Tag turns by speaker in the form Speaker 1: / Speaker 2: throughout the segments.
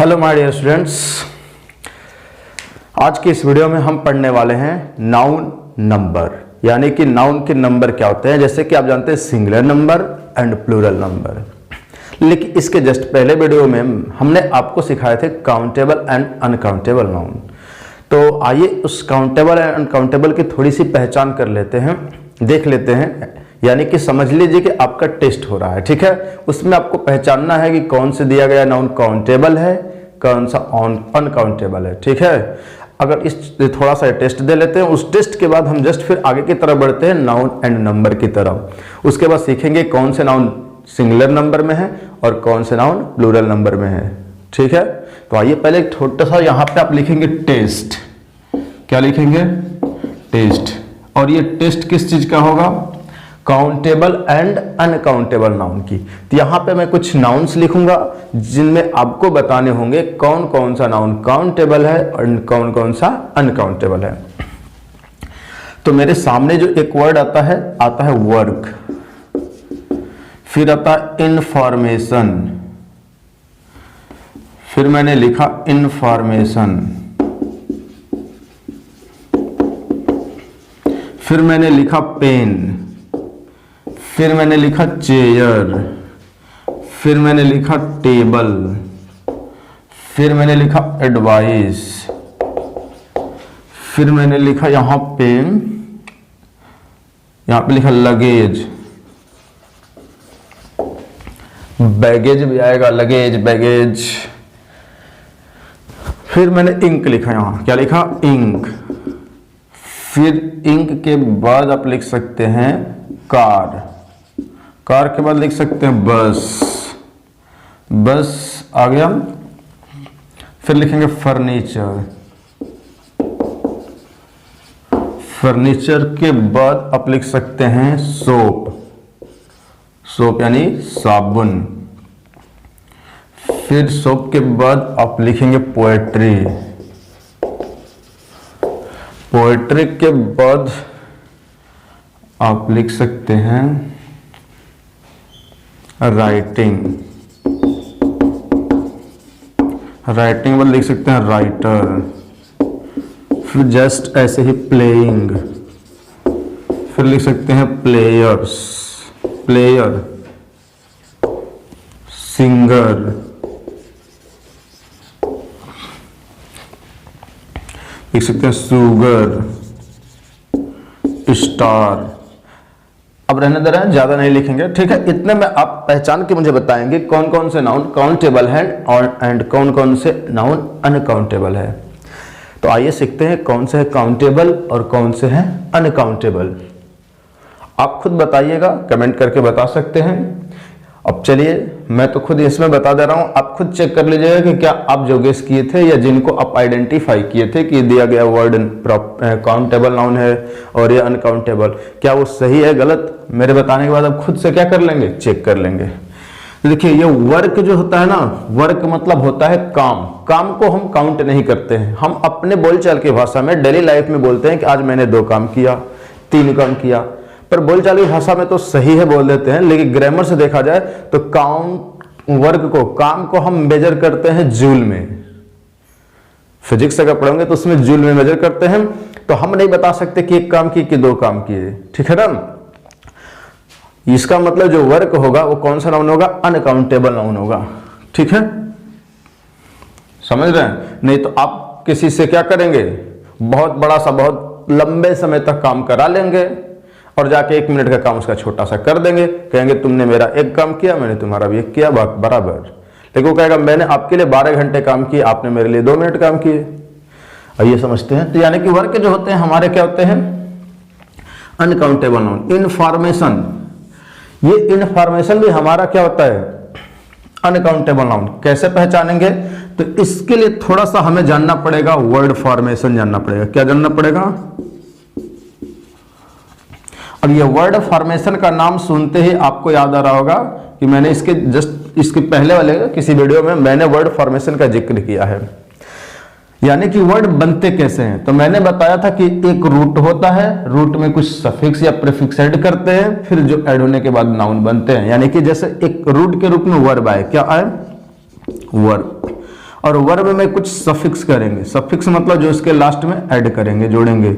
Speaker 1: Hello my dear students, आज की इस वीडियो में हम पढ़ने वाले हैं नाउन नंबर, यानी कि नाउन के नंबर क्या होते हैं। जैसे कि आप जानते हैं singular number and plural number, लेकिन इसके जस्ट पहले वीडियो में हमने आपको सिखाए थे काउंटेबल एंड अनकाउंटेबल नाउन। तो आइए उस काउंटेबल एंड अनकाउंटेबल की थोड़ी सी पहचान कर लेते हैं, देख लेते हैं। यानी कि समझ लीजिए कि आपका टेस्ट हो रहा है, ठीक है। उसमें आपको पहचानना है कि कौन से दिया गया नाउन काउंटेबल है, कौन सा अनकाउंटेबल है, ठीक है। अगर इस थोड़ा सा टेस्ट दे लेते हैं, उस टेस्ट के बाद हम जस्ट फिर आगे की तरफ बढ़ते हैं नाउन एंड नंबर की तरफ। उसके बाद सीखेंगे कौन से नाउन सिंगुलर नंबर में है और कौन से नाउन प्लूरल नंबर में है, ठीक है। तो आइए पहले एक छोटा सा यहाँ पे आप लिखेंगे टेस्ट। क्या लिखेंगे? टेस्ट। और ये टेस्ट किस चीज का होगा? काउंटेबल एंड अनकाउंटेबल नाउन की। तो यहाँ पे मैं कुछ नाउन्स लिखूंगा जिनमें आपको बताने होंगे कौन कौन सा नाउन काउंटेबल है और कौन कौन सा अनकाउंटेबल है। तो मेरे सामने जो एक वर्ड आता है वर्क, फिर आता है इंफॉर्मेशन, फिर मैंने लिखा इंफॉर्मेशन, फिर मैंने लिखा पेन, फिर मैंने लिखा चेयर, फिर मैंने लिखा टेबल, फिर मैंने लिखा एडवाइस, फिर मैंने लिखा यहां पेन, यहां पे लिखा लगेज, बैगेज भी आएगा, लगेज बैगेज। फिर मैंने इंक लिखा, यहां क्या लिखा? इंक। फिर इंक के बाद आप लिख सकते हैं कार, कार के बाद लिख सकते हैं बस, बस आ गया। फिर लिखेंगे फर्नीचर, फर्नीचर के बाद आप लिख सकते हैं सोप, सोप यानी साबुन। फिर सोप के बाद आप लिखेंगे पोएट्री, पोएट्री के बाद आप लिख सकते हैं राइटिंग, राइटिंग बाद लिख सकते हैं राइटर। फिर जस्ट ऐसे ही प्लेइंग, फिर लिख सकते हैं प्लेयर्स, प्लेयर, सिंगर, लिख सकते हैं सुगर, स्टार। अब रहने दे रहे हैं, ज्यादा नहीं लिखेंगे, ठीक है। इतने में आप पहचान के मुझे बताएंगे कौन कौन से नाउन काउंटेबल है और एंड कौन कौन से नाउन अनकाउंटेबल है। तो आइए सीखते हैं कौन से है काउंटेबल और कौन से है अनकाउंटेबल। आप खुद बताइएगा, कमेंट करके बता सकते हैं। अब चलिए, मैं तो खुद इसमें बता दे रहा हूं, आप खुद चेक कर लीजिएगा कि क्या आप जो गेस किए थे या जिनको आप आइडेंटिफाई किए थे कि दिया गया वर्ड काउंटेबल नाउन है और ये अनकाउंटेबल, क्या वो सही है गलत, मेरे बताने के बाद आप खुद से क्या कर लेंगे? चेक कर लेंगे। देखिए, ये वर्क जो होता है ना, वर्क मतलब होता है काम। काम को हम काउंट नहीं करते हैं, हम अपने बोलचाल की भाषा में डेली लाइफ में बोलते हैं कि आज मैंने 2 काम किया, 3 काम किया, पर बोलचाल की भाषा में तो सही है बोल देते हैं, लेकिन ग्रामर से देखा जाए तो वर्क को, काम को हम मेजर करते हैं जूल में। फिजिक्स अगर पढ़ोगे तो उसमें जूल में मेजर करते हैं। तो हम नहीं बता सकते कि 1 काम किए कि 2 काम किए, ठीक है ना। इसका मतलब जो वर्क होगा वो कौन सा नाउन होगा? अनकाउंटेबल नाउन होगा, ठीक है। समझ रहे हैं? नहीं तो आप किसी से क्या करेंगे? बहुत बड़ा सा, बहुत लंबे समय तक काम करा लेंगे और जाके 1 मिनट का काम उसका छोटा सा कर देंगे, कहेंगे तुमने मेरा 1 काम किया, मैंने तुम्हारा भी 1 किया, बराबर। लेकिन वो कहेगा मैंने आपके लिए 12 घंटे काम किए, आपने मेरे लिए 2 मिनट काम किए। आइए समझते हैं। तो यानी कि वर्क जो होते हैं हमारे क्या होते हैं? Uncountable noun. इनफॉर्मेशन, ये इनफॉर्मेशन भी हमारा क्या होता है? Uncountable noun. कैसे पहचानेंगे? तो इसके लिए थोड़ा सा हमें जानना पड़ेगा, वर्ड फॉर्मेशन जानना पड़ेगा। क्या जानना पड़ेगा? अब ये वर्ड फॉर्मेशन का नाम सुनते ही आपको याद आ रहा होगा कि मैंने इसके पहले वाले किसी वीडियो में मैंने वर्ड फॉर्मेशन का जिक्र किया है। यानी कि वर्ड बनते कैसे हैं। तो मैंने बताया था कि एक रूट होता है, रूट में कुछ सफिक्स या प्रीफिक्स ऐड करते हैं, फिर जो ऐड होने के बाद नाउन बनते हैं। यानी कि जैसे एक रूट के रूप में वर्ब आए, क्या आए, वर्ब, और वर्ब में कुछ सफिक्स करेंगे। सफिक्स मतलब जो इसके लास्ट में ऐड करेंगे, जोड़ेंगे,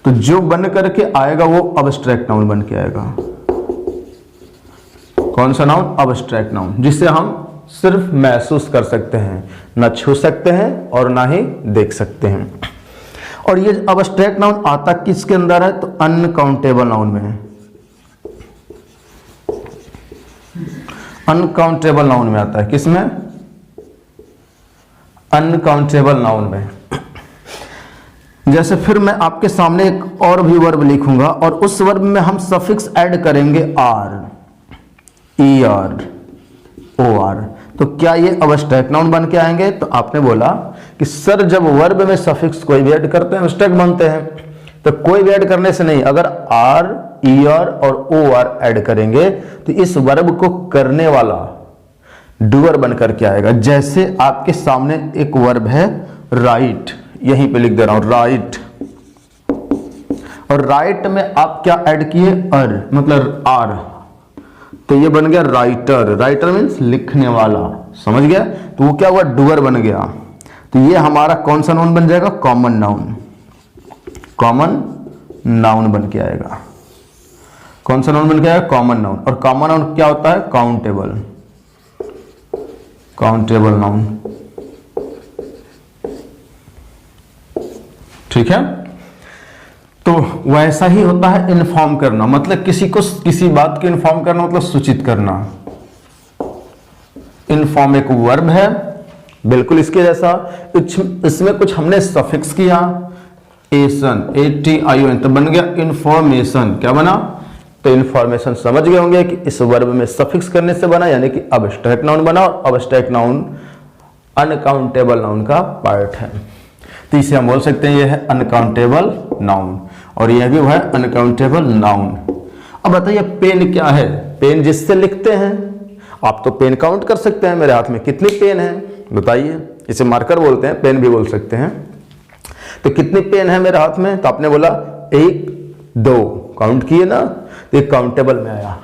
Speaker 1: तो जो बन करके आएगा वो अब्स्ट्रैक्ट नाउन बन के आएगा। कौन सा नाउन? अब्स्ट्रैक्ट नाउन, जिसे हम सिर्फ महसूस कर सकते हैं, ना छू सकते हैं और ना ही देख सकते हैं। और ये अब्स्ट्रैक्ट नाउन आता किसके अंदर है? तो अनकाउंटेबल नाउन में है। अनकाउंटेबल नाउन में आता है। किसमें? अनकाउंटेबल नाउन में। जैसे फिर मैं आपके सामने एक और भी वर्ब लिखूंगा और उस वर्ब में हम सफिक्स ऐड करेंगे R, E R, O R, तो क्या ये अब्स्ट्रैक्ट नाउन बन के आएंगे? तो आपने बोला कि सर जब वर्ब में सफिक्स कोई भी ऐड करते हैं अब्स्ट्रैक्ट बनते हैं। तो कोई भी ऐड करने से नहीं, अगर आर, ई आर और ओ आर ऐड करेंगे तो इस वर्ब को करने वाला डूअर बन करके आएगा। जैसे आपके सामने एक वर्ब है राइट, यहीं पे लिख दे रहा हूं राइट, और राइट में आप क्या ऐड किए? अर, मतलब आर, तो ये बन गया राइटर। राइटर मीन्स लिखने वाला, समझ गया? तो वो क्या हुआ? डूअर बन गया। तो ये हमारा कौन सा नाउन बन जाएगा? Common noun. कॉमन नाउन बन के आएगा। कौन सा नाउन बन के आएगा? Common noun. और कॉमन नाउन क्या होता है? काउंटेबल। काउंटेबल नाउन, ठीक है। तो वैसा ही होता है इन्फॉर्म करना, मतलब किसी को किसी बात की इन्फॉर्म करना, मतलब सूचित करना। इन्फॉर्म एक वर्ब है, बिल्कुल इसके जैसा। इसमें कुछ हमने सफिक्स किया, एसन, ATION, तो बन गया इंफॉर्मेशन। क्या बना? तो इंफॉर्मेशन समझ गए होंगे कि इस वर्ब में सफिक्स करने से बना, यानी कि अब्स्ट्रैक्ट नाउन बना। और अब्स्ट्रैक्ट नाउन अनकाउंटेबल नाउन का पार्ट है, तो इसे हम बोल सकते हैं ये है अनकाउंटेबल नाउन, और यह भी वो है अनकाउंटेबल नाउन। अब बताइए पेन क्या है? पेन जिससे लिखते हैं। आप तो पेन काउंट कर सकते हैं, मेरे हाथ में कितनी पेन है बताइए। इसे मार्कर बोलते हैं, पेन भी बोल सकते हैं। तो कितनी पेन है मेरे हाथ में? तो आपने बोला 1, 2, काउंट किए ना, तो एक काउंटेबल में आया।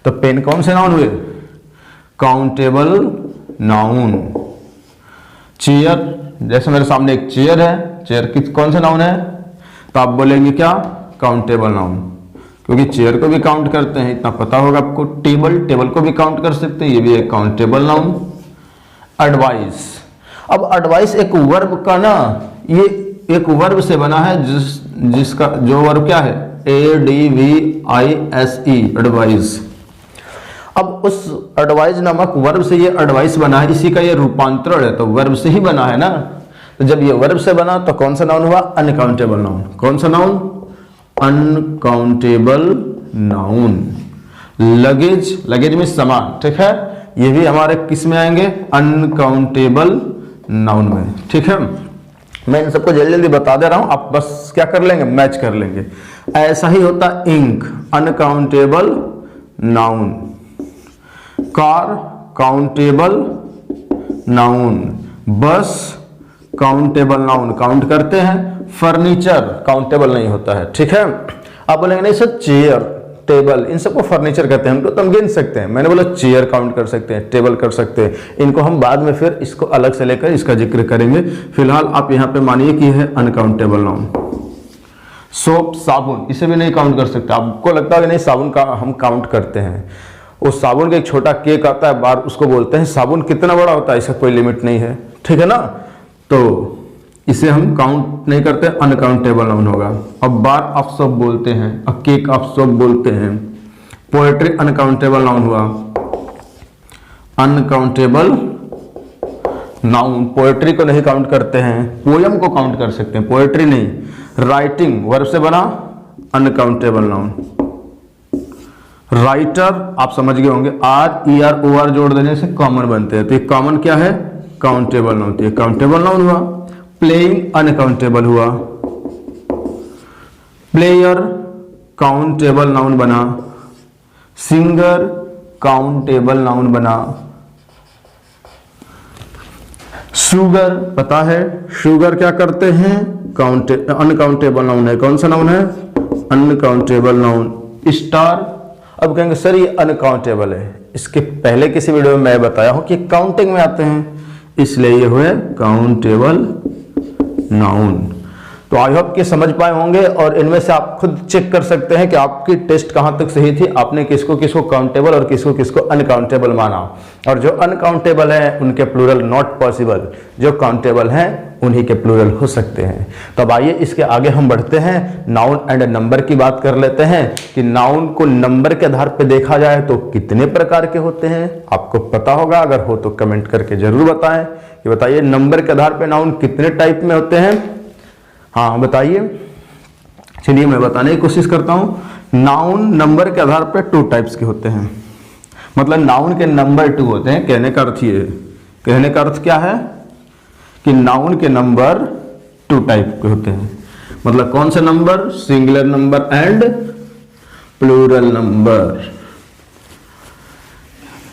Speaker 1: तो पेन कौन से नाउन हुए? Countable noun. चेयर, जैसे मेरे सामने एक चेयर है, चेयर किस कौन सा नाउन है? तो आप बोलेंगे क्या? काउंटेबल नाउन, क्योंकि चेयर को भी काउंट करते हैं, इतना पता होगा आपको। टेबल, टेबल को भी काउंट कर सकते हैं, ये भी एक काउंटेबल नाउन। एडवाइस, अब एडवाइस एक वर्ब का ना, ये एक वर्ब से बना है, जिसका जो वर्ब क्या है? ADVISE, advice. अब उस एडवाइस नामक वर्ब से ये एडवाइस बना है, इसी का ये रूपांतरण है, तो वर्ब से ही बना है ना। तो जब ये वर्ब से बना तो कौन सा नाउन हुआ? Uncountable noun. कौन सा noun? Uncountable noun. Luggage, luggage में सामान, ठीक है, ये भी हमारे किस में आएंगे? अनकाउंटेबल नाउन में, ठीक है। मैं इन सबको जल्दी जल्दी बता दे रहा हूं, आप बस क्या कर लेंगे? मैच कर लेंगे। ऐसा ही होता ink, uncountable noun. Car, countable noun. Bus, countable noun, count करते हैं। फर्नीचर काउंटेबल नहीं होता है, ठीक है। आप बोलेंगे नहीं सर, चेयर, टेबल, इन सबको फर्नीचर कहते हैं, हमको तो हम गिन सकते हैं। मैंने बोला चेयर काउंट कर सकते हैं, टेबल कर सकते हैं, इनको हम बाद में फिर इसको अलग से लेकर इसका जिक्र करेंगे। फिलहाल आप यहाँ पे मानिए कि है अनकाउंटेबल नाउन। सोप, साबुन, इसे भी नहीं काउंट कर सकते। आपको लगता है कि नहीं साबुन का हम काउंट करते हैं, उस साबुन का एक छोटा केक आता है बार, उसको बोलते हैं साबुन। कितना बड़ा होता है इसका कोई लिमिट नहीं है, ठीक है ना। तो इसे हम काउंट नहीं करते, अनकाउंटेबल नाउन होगा। अब बार ऑफ सोप बोलते हैं, अब केक ऑफ सोप बोलते हैं। पोएट्री अनकाउंटेबल नाउन हुआ, अनकाउंटेबल नाउन। पोएट्री को नहीं काउंट करते हैं, पोयम को काउंट कर सकते हैं, पोएट्री नहीं। राइटिंग वर्ब से बना, अनकाउंटेबल नाउन। राइटर आप समझ गए होंगे, RER OR जोड़ देने से कॉमन बनते हैं, तो ये कॉमन क्या है? Countable noun. तो ये काउंटेबल नाउन हुआ। प्लेइंग अनकाउंटेबल हुआ। प्लेयर काउंटेबल नाउन बना। सिंगर काउंटेबल नाउन बना। शुगर पता है, शुगर क्या करते हैं? अनकाउंटेबल नाउन है। कौन सा नाउन है? Uncountable noun. स्टार, अब कहेंगे सर ये अनकाउंटेबल है, इसके पहले किसी वीडियो में मैं बताया हूं कि काउंटिंग में आते हैं, इसलिए ये हुए काउंटेबल नाउन। तो आई होप कि समझ पाए होंगे और इनमें से आप खुद चेक कर सकते हैं कि आपकी टेस्ट कहां तक सही थी, आपने किसको किसको काउंटेबल और किसको किसको अनकाउंटेबल माना, और जो अनकाउंटेबल है उनके प्लूरल नॉट पॉसिबल, जो काउंटेबल हैं उन्हीं के प्लूरल हो सकते हैं। तो अब आइए इसके आगे हम बढ़ते हैं, नाउन एंड नंबर की बात कर लेते हैं कि नाउन को नंबर के आधार पर देखा जाए तो कितने प्रकार के होते हैं। आपको पता होगा, अगर हो तो कमेंट करके जरूर बताएं कि बताइए नंबर के आधार पर नाउन कितने टाइप में होते हैं। हाँ बताइए, चलिए मैं बताने की कोशिश करता हूं। नाउन नंबर के आधार पर 2 टाइप्स के होते हैं, मतलब नाउन के नंबर 2 होते हैं। कहने का अर्थ ये, कहने का अर्थ क्या है कि नाउन के नंबर 2 टाइप के होते हैं। मतलब कौन से number? Singular number and plural number.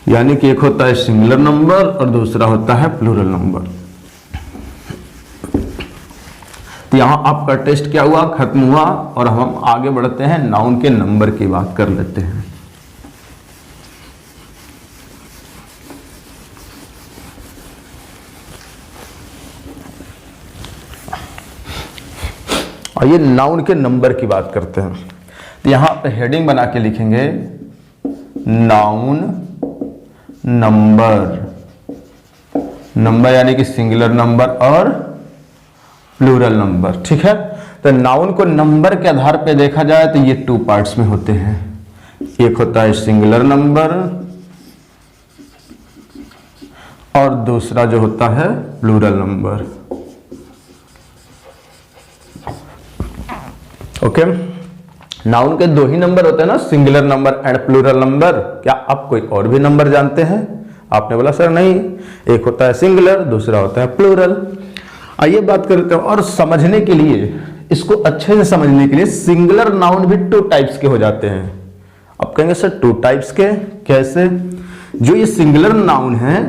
Speaker 1: यानी कि एक होता है सिंगुलर नंबर और दूसरा होता है प्लूरल नंबर। तो यहां आपका टेस्ट क्या हुआ? खत्म हुआ और हम आगे बढ़ते हैं, नाउन के नंबर की बात कर लेते हैं। आइए नाउन के नंबर की बात करते हैं। तो यहां पे हेडिंग बना के लिखेंगे नाउन नंबर। नंबर यानी कि सिंगुलर नंबर और प्लूरल नंबर, ठीक है। तो नाउन को नंबर के आधार पे देखा जाए तो ये 2 पार्ट्स में होते हैं। एक होता है सिंगुलर नंबर और दूसरा जो होता है प्लूरल नंबर। ओके, नाउन के 2 ही नंबर होते हैं ना, singular number and plural number. क्या आप कोई और भी नंबर जानते हैं? आपने बोला सर नहीं, एक होता है सिंगुलर, दूसरा होता है प्लूरल। आइए बात करते हैं, और समझने के लिए, इसको अच्छे से समझने के लिए, सिंगुलर नाउन भी 2 टाइप्स के हो जाते हैं। अब कहेंगे सर 2 टाइप्स के कैसे? जो ये सिंगुलर नाउन है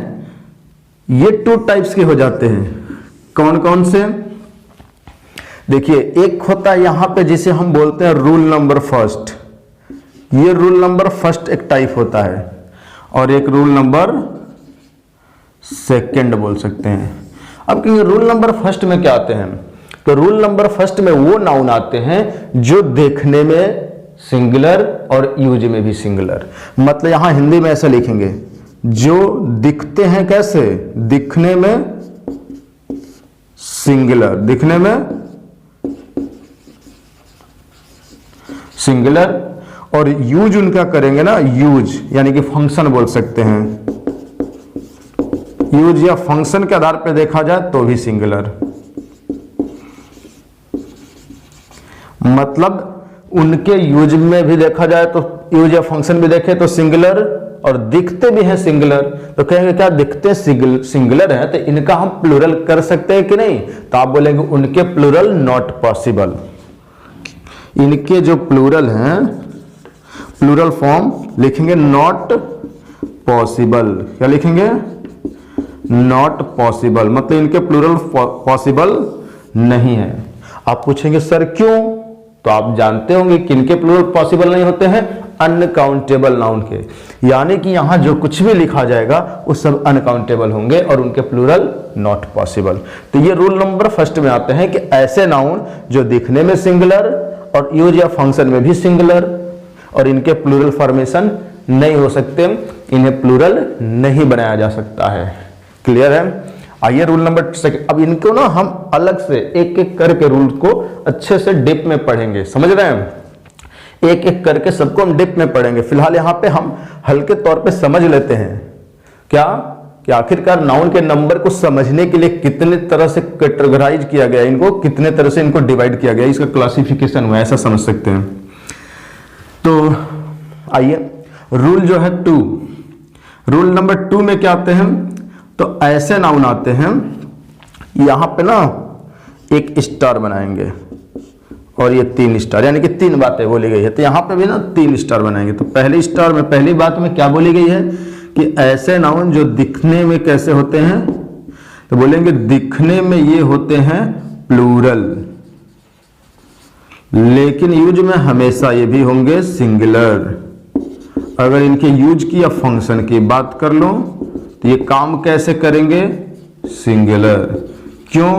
Speaker 1: ये 2 टाइप्स के हो जाते हैं। कौन कौन से? देखिए, एक होता है यहां पे जिसे हम बोलते हैं रूल नंबर फर्स्ट। ये रूल नंबर फर्स्ट एक टाइप होता है, और एक रूल नंबर सेकंड बोल सकते हैं। अब कहेंगे रूल नंबर फर्स्ट में क्या आते हैं? तो रूल नंबर फर्स्ट में वो नाउन आते हैं जो देखने में सिंगुलर और यूज में भी सिंगुलर। मतलब यहां हिंदी में ऐसा लिखेंगे, जो दिखते हैं कैसे? दिखने में सिंगुलर, दिखने में सिंगुलर, और यूज उनका करेंगे ना, यूज यानी कि फंक्शन बोल सकते हैं। यूज या फंक्शन के आधार पर देखा जाए तो भी सिंगुलर। मतलब उनके यूज में भी देखा जाए तो, यूज या फंक्शन भी देखे तो सिंगुलर, और दिखते भी हैं सिंगुलर। तो कहेंगे क्या दिखते सिंगुलर है तो इनका हम प्लूरल कर सकते हैं कि नहीं? तो आप बोलेंगे उनके प्लूरल नॉट पॉसिबल। इनके जो प्लूरल हैं, प्लूरल फॉर्म लिखेंगे नॉट पॉसिबल। क्या लिखेंगे? Not possible. मतलब इनके प्लूरल पॉसिबल नहीं है। आप पूछेंगे सर क्यों? तो आप जानते होंगे कि इनके प्लूरल पॉसिबल नहीं होते हैं, अनकाउंटेबल नाउन के। यानी कि यहां जो कुछ भी लिखा जाएगा वो सब अनकाउंटेबल होंगे और उनके प्लूरल नॉट पॉसिबल। तो ये रूल नंबर फर्स्ट में आते हैं कि ऐसे नाउन जो दिखने में सिंगुलर और यूज या फंक्शन में भी सिंगुलर, और इनके प्लूरल फॉर्मेशन नहीं हो सकते, इन्हें प्लूरल नहीं बनाया जा सकता है। क्लियर है? आइए रूल नंबर सेकंड। अब इनको ना हम अलग से एक एक करके रूल को अच्छे से डिप में पढ़ेंगे, समझ रहे हैं? एक एक करके सबको हम डिप में पढ़ेंगे। फिलहाल यहाँ पे हम हल्के तौर पे समझ लेते हैं क्या कि आखिरकार नाउन के नंबर को समझने के लिए कितने तरह से कैटेगराइज किया गया, इनको कितने तरह से इनको डिवाइड किया गया, इसका क्लासिफिकेशन हुआ, ऐसा समझ सकते हैं। तो आइए रूल जो है 2, रूल नंबर 2 में क्या आते हैं? तो ऐसे नाउन आते हैं, यहां पे ना एक स्टार बनाएंगे और ये 3 स्टार, यानी कि 3 बातें बोली गई है। तो यहां पे भी ना 3 स्टार बनाएंगे। तो पहले स्टार में, पहली बात में क्या बोली गई है कि ऐसे नाउन जो दिखने में कैसे होते हैं? तो बोलेंगे दिखने में ये होते हैं प्लूरल, लेकिन यूज में हमेशा ये भी होंगे सिंगुलर। अगर इनके यूज की या फंक्शन की बात कर लो तो ये काम कैसे करेंगे? सिंगुलर। क्यों?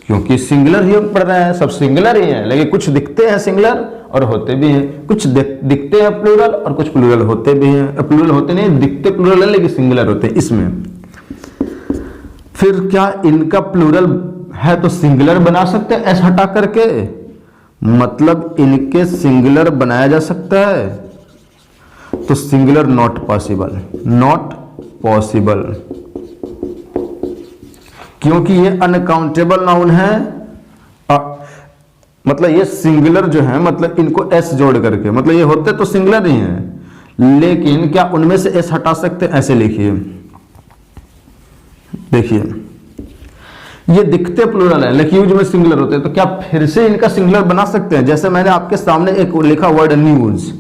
Speaker 1: क्योंकि सिंगुलर ही हम पढ़ रहे हैं, सब सिंगुलर ही हैं, लेकिन कुछ दिखते हैं सिंगुलर और होते भी हैं, कुछ दिखते हैं प्लूरल और कुछ प्लूरल होते भी हैं। प्लूरल होते नहीं, दिखते प्लूरल है लेकिन सिंगुलर होते हैं इसमें। फिर क्या इनका प्लूरल है तो सिंगुलर बना सकते हैं एस हटा करके? मतलब इनके सिंगुलर बनाया जा सकता है? तो singular not possible, not possible, क्योंकि ये अनकाउंटेबल नाउन है। मतलब ये सिंगुलर जो है, मतलब इनको एस जोड़ करके, मतलब ये होते तो सिंगुलर ही हैं, लेकिन क्या उनमें से एस हटा सकते? ऐसे लिखिए, देखिए ये दिखते प्लूरल है लेकिन यूज में सिंगुलर होते हैं, तो क्या फिर से इनका सिंगुलर बना सकते हैं? जैसे मैंने आपके सामने एक लिखा वर्ड न्यूज,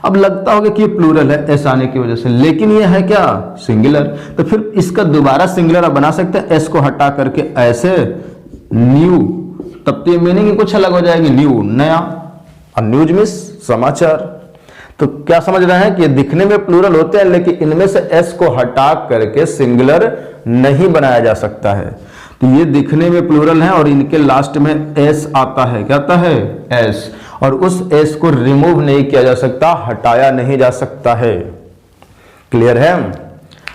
Speaker 1: अब लगता होगा कि ये प्लूरल है एस आने की वजह से, लेकिन ये है क्या? सिंगुलर। तो फिर इसका दोबारा सिंगुलर आप बना सकते हैं एस को हटा करके ऐसे, न्यू, तब तो ये मीनिंग कुछ अलग हो जाएगी, न्यू नया, और न्यूज मींस समाचार। तो क्या समझ रहे हैं कि ये दिखने में प्लूरल होते हैं लेकिन इनमें से एस को हटा करके सिंगुलर नहीं बनाया जा सकता है। तो ये दिखने में प्लूरल है और इनके लास्ट में एस आता है, क्या आता है? एस, और उस एस को रिमूव नहीं किया जा सकता, हटाया नहीं जा सकता है। क्लियर है?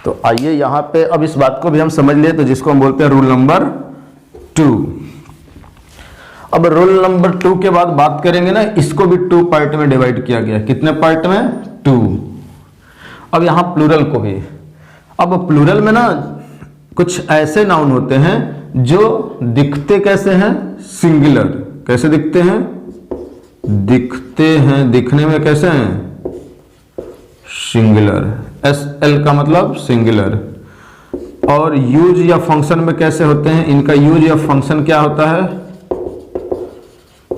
Speaker 1: तो आइए यहां पे अब इस बात को भी हम समझ लिए, तो जिसको हम बोलते हैं रूल नंबर 2। अब रूल नंबर 2 के बाद बात करेंगे ना, इसको भी 2 पार्ट में डिवाइड किया गया। कितने पार्ट में? 2। अब यहां प्लूरल को भी, अब प्लूरल में ना कुछ ऐसे नाउन होते हैं जो दिखते कैसे हैं? सिंगुलर। कैसे दिखते हैं? दिखते हैं, दिखने में कैसे हैं? सिंगुलर। एस एल का मतलब सिंगुलर। और यूज या फंक्शन में कैसे होते हैं? इनका यूज या फंक्शन क्या होता है?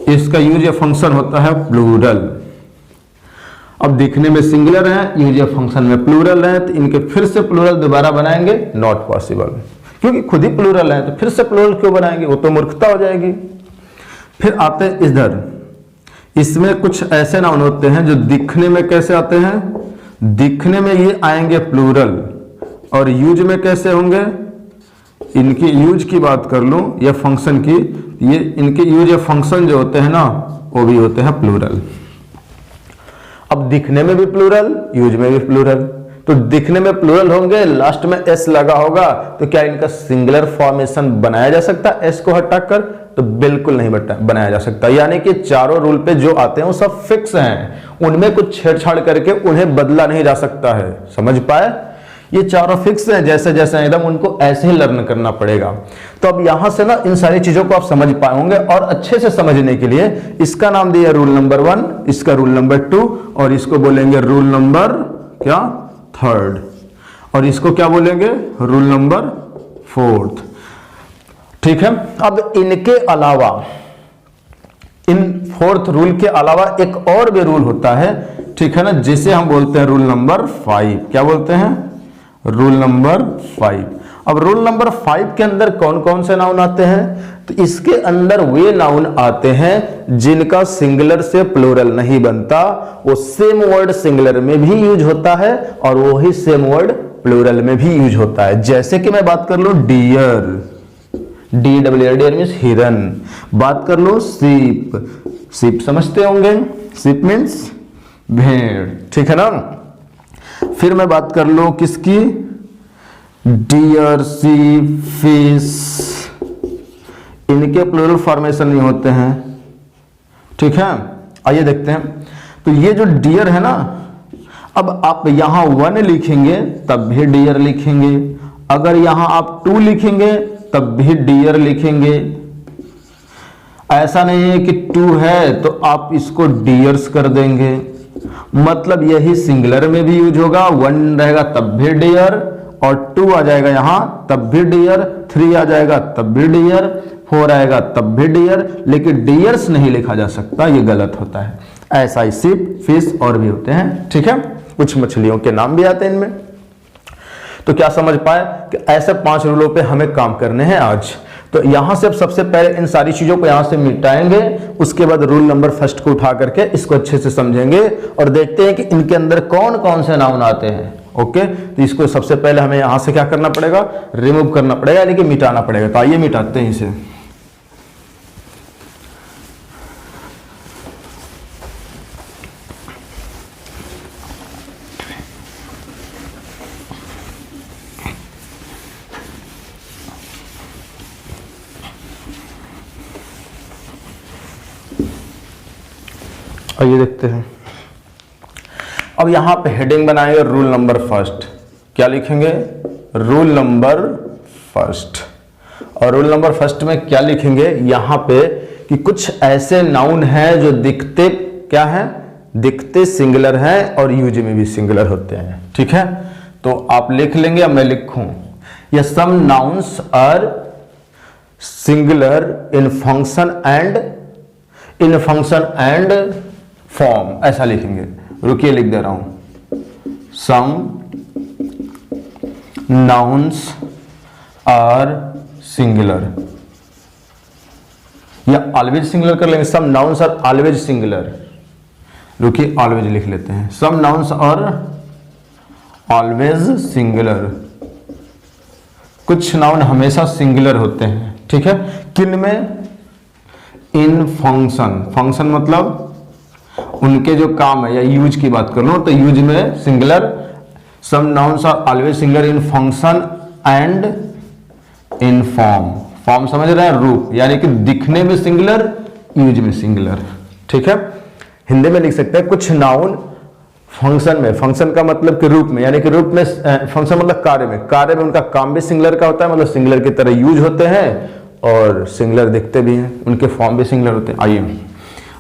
Speaker 1: इसका यूज या फंक्शन होता है प्लूरल। अब दिखने में सिंगुलर है, यूज या फंक्शन में प्लूरल है, तो इनके फिर से प्लूरल दोबारा बनाएंगे? नॉट पॉसिबल, क्योंकि खुद ही प्लूरल है तो फिर से प्लूरल क्यों बनाएंगे? वो तो मूर्खता हो जाएगी। फिर आते हैं इधर, इसमें कुछ ऐसे नाउन होते हैं जो दिखने में कैसे आते हैं? दिखने में ये आएंगे प्लूरल, और यूज में कैसे होंगे? इनकी यूज की बात कर लूं या फंक्शन की, ये इनके यूज या फंक्शन जो होते हैं ना, वो भी होते हैं प्लूरल। अब दिखने में भी प्लूरल, यूज में भी प्लूरल, तो दिखने में प्लूरल होंगे, लास्ट में एस लगा होगा, तो क्या इनका सिंगुलर फॉर्मेशन बनाया जा सकता है एस को हटाकर? तो बिल्कुल नहीं बनाया जा सकता। यानी कि चारों रूल पे जो आते हैं वो सब फिक्स हैं, उनमें कुछ छेड़छाड़ करके उन्हें बदला नहीं जा सकता है। समझ पाए? ये चारों फिक्स हैं, जैसे जैसे एकदम उनको ऐसे ही लर्न करना पड़ेगा। तो अब यहां से ना इन सारी चीजों को आप समझ पाएंगे, और अच्छे से समझने के लिए इसका नाम दिया रूल नंबर 1, इसका रूल नंबर 2, और इसको बोलेंगे रूल नंबर क्या? 3, और इसको क्या बोलेंगे? Rule number 4। ठीक है। अब इनके अलावा, इन 4th रूल के अलावा एक और भी रूल होता है, ठीक है ना, जिसे हम बोलते हैं रूल नंबर 5। क्या बोलते हैं? Rule number 5। अब रूल नंबर 5 के अंदर कौन कौन से नाउन आते हैं? तो इसके अंदर वे नाउन आते हैं जिनका सिंगुलर से प्लूरल नहीं बनता, वो सेम वर्ड सिंगुलर में भी यूज होता है और वही सेम वर्ड प्लूरल में भी यूज होता है। जैसे कि मैं बात कर लूं डियर, DEER, डियर मीन्स हिरन। बात कर लो सीप, सीप समझते होंगे, सीप मीन्स भेड़, ठीक है ना। फिर मैं बात कर लो किसकी? डियर, सीप, फिश, इनके प्लूरल फॉर्मेशन नहीं होते हैं, ठीक है। आइए देखते हैं। तो ये जो डियर है ना, अब आप यहां 1 लिखेंगे तब भी डियर लिखेंगे, अगर यहां आप 2 लिखेंगे तब भी डियर लिखेंगे। ऐसा नहीं है कि 2 है तो आप इसको डियर्स कर देंगे, मतलब यही सिंगुलर में भी यूज होगा। 1 रहेगा तब भी डियर, और 2 आ जाएगा यहां तब भी डियर, 3 आ जाएगा तब भी डियर, 4 आएगा तब भी डियर, लेकिन डियर्स नहीं लिखा जा सकता, ये गलत होता है। ऐसा ही शिप, फिश और भी होते हैं, ठीक है। कुछ मछलियों के नाम भी आते हैं इनमें। तो क्या समझ पाए कि ऐसे 5 रूलों पे हमें काम करने हैं आज। तो यहां से अब सबसे पहले इन सारी चीजों को यहां से मिटाएंगे, उसके बाद रूल नंबर 1 को उठा करके इसको अच्छे से समझेंगे और देखते हैं कि इनके अंदर कौन कौन से नाउन आते हैं। ओके, तो इसको सबसे पहले हमें यहां से क्या करना पड़ेगा, रिमूव करना पड़ेगा, यानी कि मिटाना पड़ेगा। तो आइए मिटाते हैं इसे। आइए देखते हैं। अब यहां पे हेडिंग बनाएंगे रूल नंबर फर्स्ट। क्या लिखेंगे, रूल नंबर फर्स्ट। और रूल नंबर फर्स्ट में क्या लिखेंगे यहां पे कि कुछ ऐसे नाउन हैं जो दिखते क्या हैं, दिखते सिंगुलर हैं और यूज में भी सिंगुलर होते हैं। ठीक है, तो आप लिख लेंगे, अब मैं लिखूं, ये some nouns are singular in function and form, ऐसा लिखेंगे। रुकिए, लिख दे रहा हूं, सम नाउन्स आर सिंगुलर, या ऑलवेज सिंगुलर कर लेंगे, some nouns are always singular. रुकिए, ऑलवेज लिख लेते हैं, some nouns are always singular, कुछ नाउन हमेशा सिंगुलर होते हैं। ठीक है, किन में, इन फंक्शन, फंक्शन मतलब उनके जो काम है, या यूज की बात कर लो तो यूज में singular, some nouns are always singular in function and in form, form समझ रहे हैं, रूप, यानी कि दिखने में सिंगुलर, यूज में सिंगुलर। ठीक है, हिंदी में लिख सकते हैं कुछ नाउन फंक्शन में, फंक्शन का मतलब कि रूप में, यानी कि रूप में, फंक्शन मतलब कार्य में उनका काम भी सिंगुलर का होता है, मतलब सिंगुलर की तरह यूज होते हैं और सिंगुलर दिखते भी हैं, उनके फॉर्म भी सिंगुलर होते हैं। आइए,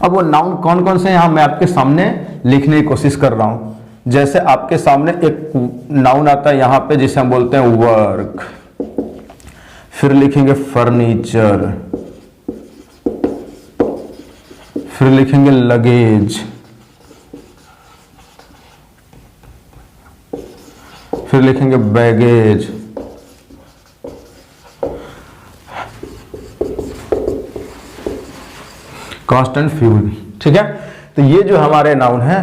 Speaker 1: अब वो नाउन कौन कौन से हैं, मैं आपके सामने लिखने की कोशिश कर रहा हूं। जैसे आपके सामने एक नाउन आता है यहां पे, जिसे हम बोलते हैं वर्क, फिर लिखेंगे फर्नीचर, फिर लिखेंगे लगेज, फिर लिखेंगे बैगेज, कॉस्ट एंड फ्यूल। ठीक है, तो ये जो हमारे नाउन हैं,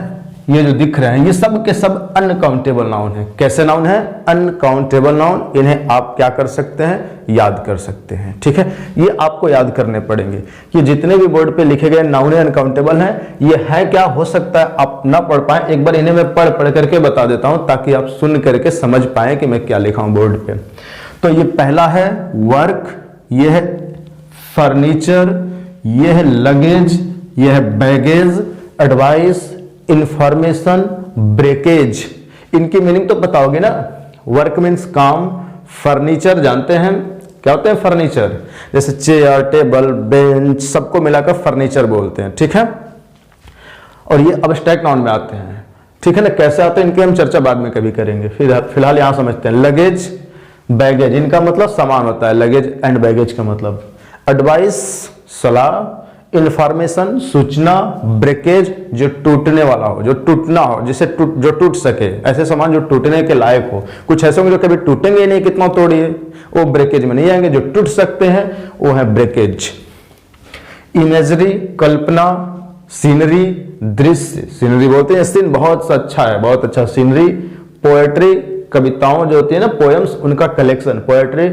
Speaker 1: ये जो दिख रहे हैं, ये सब के सब अनकाउंटेबल नाउन है। कैसे नाउन है, अनकाउंटेबल नाउन। इन्हें आप क्या कर सकते हैं, याद कर सकते हैं। ठीक है, ये आपको याद करने पड़ेंगे कि जितने भी बोर्ड पे लिखे गए नाउन अनकाउंटेबल हैं, ये है क्या, हो सकता है आप ना पढ़ पाए, एक बार इन्हें मैं पढ़ करके बता देता हूं ताकि आप सुन करके समझ पाए कि मैं क्या लिखा हूं बोर्ड पे। तो ये पहला है वर्क, ये है फर्नीचर, ये है लगेज, ये है बैगेज, एडवाइस, इंफॉर्मेशन, ब्रेकेज। इनकी मीनिंग तो बताओगे ना, वर्क मीन्स काम, फर्नीचर जानते हैं क्या होते हैं फर्नीचर, जैसे चेयर, टेबल, बेंच, सबको मिलाकर फर्नीचर बोलते हैं। ठीक है, और ये अब्स्ट्रैक्ट नाउन में आते हैं। ठीक है ना, कैसे आते हैं इनकी हम चर्चा बाद में कभी करेंगे, फिलहाल यहां समझते हैं। लगेज, बैगेज, इनका मतलब सामान होता है, लगेज एंड बैगेज का मतलब। एडवाइस, सलाह, इंफॉर्मेशन, सूचना, ब्रेकेज, जो टूटने वाला हो, जो टूटना हो, जिसे जो टूट सके, ऐसे सामान जो टूटने के लायक हो। कुछ ऐसे होंगे जो कभी टूटेंगे नहीं, कितना तोड़िए, वो ब्रेकेज में नहीं आएंगे। जो टूट सकते हैं वो है ब्रेकेज। इमेजरी, कल्पना, सीनरी, दृश्य, सीनरी बोलते हैं, सीन बहुत अच्छा है, बहुत अच्छा सीनरी। पोएट्री, कविताओं जो होती है ना, पोएम्स, उनका कलेक्शन, पोएट्री।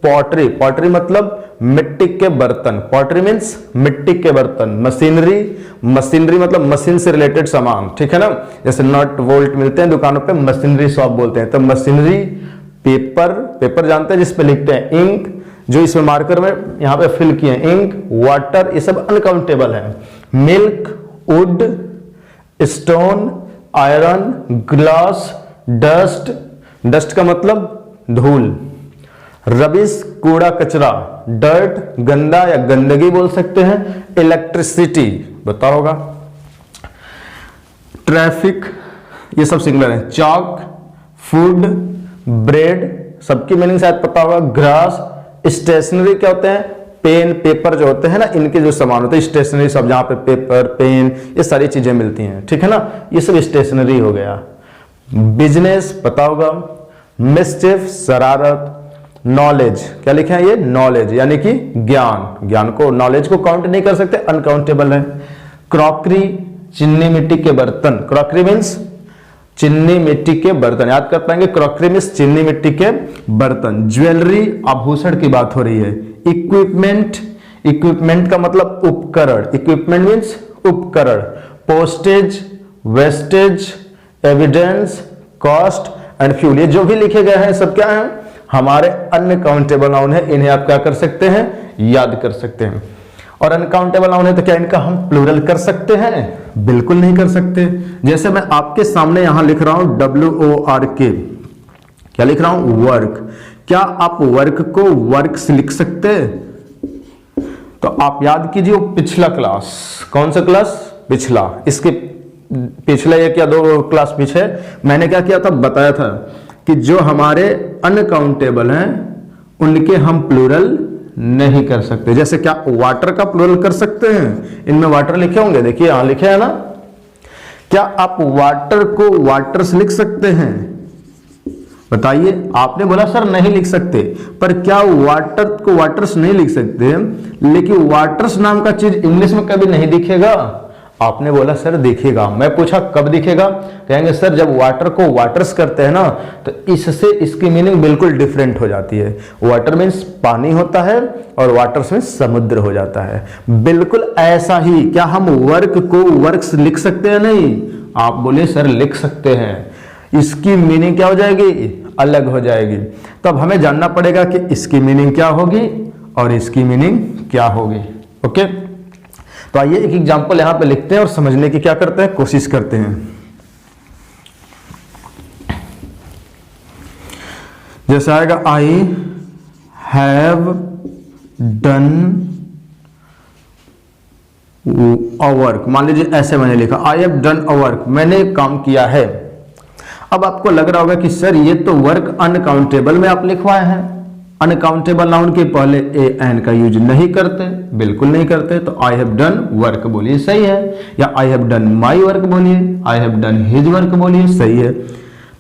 Speaker 1: पॉटरी, पॉटरी मतलब मिट्टी के बर्तन, पॉटरी मीन्स मिट्टी के बर्तन। मशीनरी, मशीनरी मतलब मशीन से रिलेटेड सामान। ठीक है ना, जैसे नट वोल्ट मिलते हैं दुकानों पे, मशीनरी शॉप बोलते हैं, तो मशीनरी। पेपर, पेपर जानते हैं जिसपे लिखते हैं, इंक, जो इसमें मार्कर में यहाँ पे फिल किए हैं, इंक। वाटर, ये सब अनकाउंटेबल है। Milk, would, stone, iron, glass, dust, dust का मतलब धूल। रबिश, कूड़ा कचरा, डर्ट, गंदा या गंदगी बोल सकते हैं। इलेक्ट्रिसिटी पता होगा। ट्रैफिक, ये सब सिंगुलर है। चॉक, फूड, ब्रेड, सबकी मीनिंग शायद पता होगा। ग्रास, स्टेशनरी क्या होते हैं, पेन, पेपर जो होते हैं ना, इनके जो सामान होते हैं स्टेशनरी सब, जहां पे पेपर, पेन, ये सारी चीजें मिलती हैं। ठीक है ना, ये सब स्टेशनरी हो गया। बिजनेस पता होगा। मिस्चिफ, शरारत। नॉलेज, क्या लिखे हैं ये, नॉलेज यानी कि ज्ञान, ज्ञान को, नॉलेज को काउंट नहीं कर सकते, अनकाउंटेबल है। क्रॉकरी, चीनी मिट्टी के बर्तन, क्रॉकरी मीन्स चीनी मिट्टी के बर्तन, याद कर पाएंगे, क्रॉकरी मीन्स चीनी मिट्टी के बर्तन। ज्वेलरी, आभूषण की बात हो रही है। इक्विपमेंट, इक्विपमेंट का मतलब उपकरण, इक्विपमेंट मीन्स उपकरण। Postage, wastage, evidence, cost and fuel, ये जो भी लिखे गए हैं सब क्या है, हमारे अनकाउंटेबल नाउन है। इन्हें आप क्या कर सकते हैं, याद कर सकते हैं। और अनकाउंटेबल नाउन है तो क्या इनका हम प्लूरल कर सकते हैं? बिल्कुल नहीं कर सकते। जैसे मैं आपके सामने यहां लिख रहा हूं WORK, क्या लिख रहा हूं, वर्क। क्या आप वर्क को वर्क्स लिख सकते? तो आप याद कीजिए वो पिछला क्लास, कौन सा क्लास, पिछला, इसके पिछले एक या दो क्लास पीछे मैंने क्या किया था, बताया था कि जो हमारे अनकाउंटेबल हैं उनके हम प्लूरल नहीं कर सकते। जैसे क्या वाटर का प्लूरल कर सकते हैं? इनमें वाटर लिखे होंगे, देखिए यहां लिखे है ना। क्या आप वाटर को वाटर्स लिख सकते हैं? बताइए। आपने बोला सर नहीं लिख सकते, पर क्या वाटर को वाटर्स नहीं लिख सकते, लेकिन वाटर्स नाम का चीज इंग्लिश में कभी नहीं दिखेगा? आपने बोला सर दिखेगा। मैं पूछा कब दिखेगा? कहेंगे सर जब वाटर को वाटर्स करते हैं ना तो इससे इसकी मीनिंग बिल्कुल डिफरेंट हो जाती है। वाटर मीन्स पानी होता है और वाटर्स मीन्स समुद्र हो जाता है। बिल्कुल ऐसा ही क्या हम वर्क को वर्क्स लिख सकते हैं? नहीं। आप बोले सर लिख सकते हैं, इसकी मीनिंग क्या हो जाएगी, अलग हो जाएगी। तब हमें जानना पड़ेगा कि इसकी मीनिंग क्या होगी और इसकी मीनिंग क्या होगी। ओके, तो आइए एक एग्जांपल यहां पे लिखते हैं और समझने की क्या करते हैं, कोशिश करते हैं। जैसे आएगा आई हैव डन अ वर्क, मान लीजिए ऐसे मैंने लिखा आई हैव डन अ वर्क, मैंने एक काम किया है। अब आपको लग रहा होगा कि सर ये तो वर्क अनकाउंटेबल में आप लिखवाए हैं, अनकाउंटेबल नाउन के पहले ए एन का यूज नहीं करते, बिल्कुल नहीं करते। तो आई हैव डन वर्क बोलिए, सही है। या I have done my work बोलिए, I have done his work बोलिए, सही है।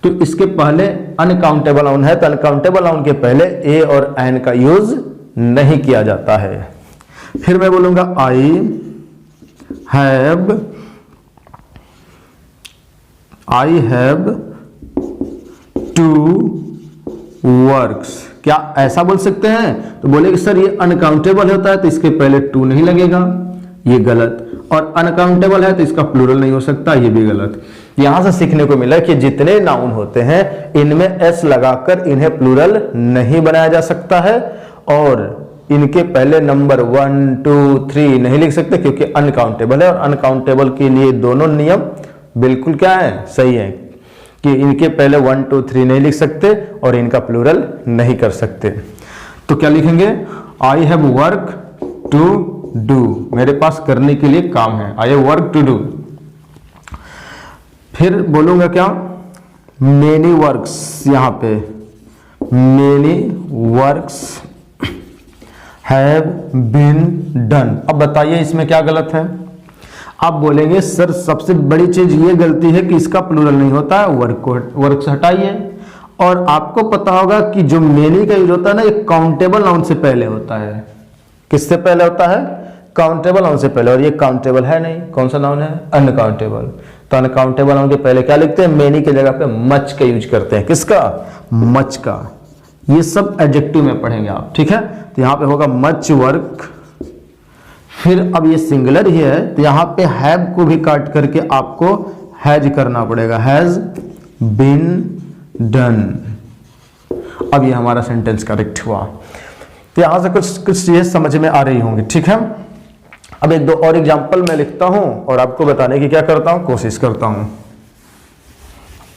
Speaker 1: तो इसके पहले अनकाउंटेबल नाउन है तो अनकाउंटेबल नाउन के पहले ए और एन का यूज नहीं किया जाता है। फिर मैं बोलूंगा आई हैव टू वर्क्स, क्या ऐसा बोल सकते हैं? तो बोले कि सर ये अनकाउंटेबल होता है तो इसके पहले टू नहीं लगेगा, ये गलत। और अनकाउंटेबल है तो इसका प्लूरल नहीं हो सकता, ये भी गलत। यहां से सीखने को मिला कि जितने नाउन होते हैं इनमें एस लगाकर इन्हें प्लूरल नहीं बनाया जा सकता है और इनके पहले नंबर 1 2 3 नहीं लिख सकते क्योंकि अनकाउंटेबल है। और अनकाउंटेबल के लिए दोनों नियम बिल्कुल क्या है, सही है कि इनके पहले 1 2 3 नहीं लिख सकते और इनका प्लूरल नहीं कर सकते। तो क्या लिखेंगे, I have work to do, मेरे पास करने के लिए काम है, I have work to do. फिर बोलूंगा क्या, मेनी वर्क्स, यहां पे many works have been done. अब बताइए इसमें क्या गलत है? आप बोलेंगे सर सबसे बड़ी चीज ये गलती है कि इसका प्लूरल नहीं होता है, वर्क से हटाइए। और आपको पता होगा कि जो मेनी का यूज होता है ना, ये काउंटेबल नाउन से पहले होता है। किससे पहले होता है? काउंटेबल नाउन से पहले। और ये काउंटेबल है नहीं, कौन सा नाउन है? अनकाउंटेबल। तो अनकाउंटेबल नाउन के पहले क्या लिखते हैं? मेनी की जगह पे मच का यूज करते हैं। किसका? मच का। ये सब एडजेक्टिव में पढ़ेंगे आप, ठीक है। तो यहां पे होगा मच वर्क। फिर अब ये सिंगुलर ही है तो यहां पे हैव को भी काट करके आपको हैज करना पड़ेगा, हैज बीन डन। अब ये हमारा सेंटेंस करेक्ट हुआ। तो यहां से कुछ चीजें समझ में आ रही होंगी, ठीक है। अब एक दो और एग्जांपल मैं लिखता हूं और आपको बताने की क्या करता हूं, कोशिश करता हूं।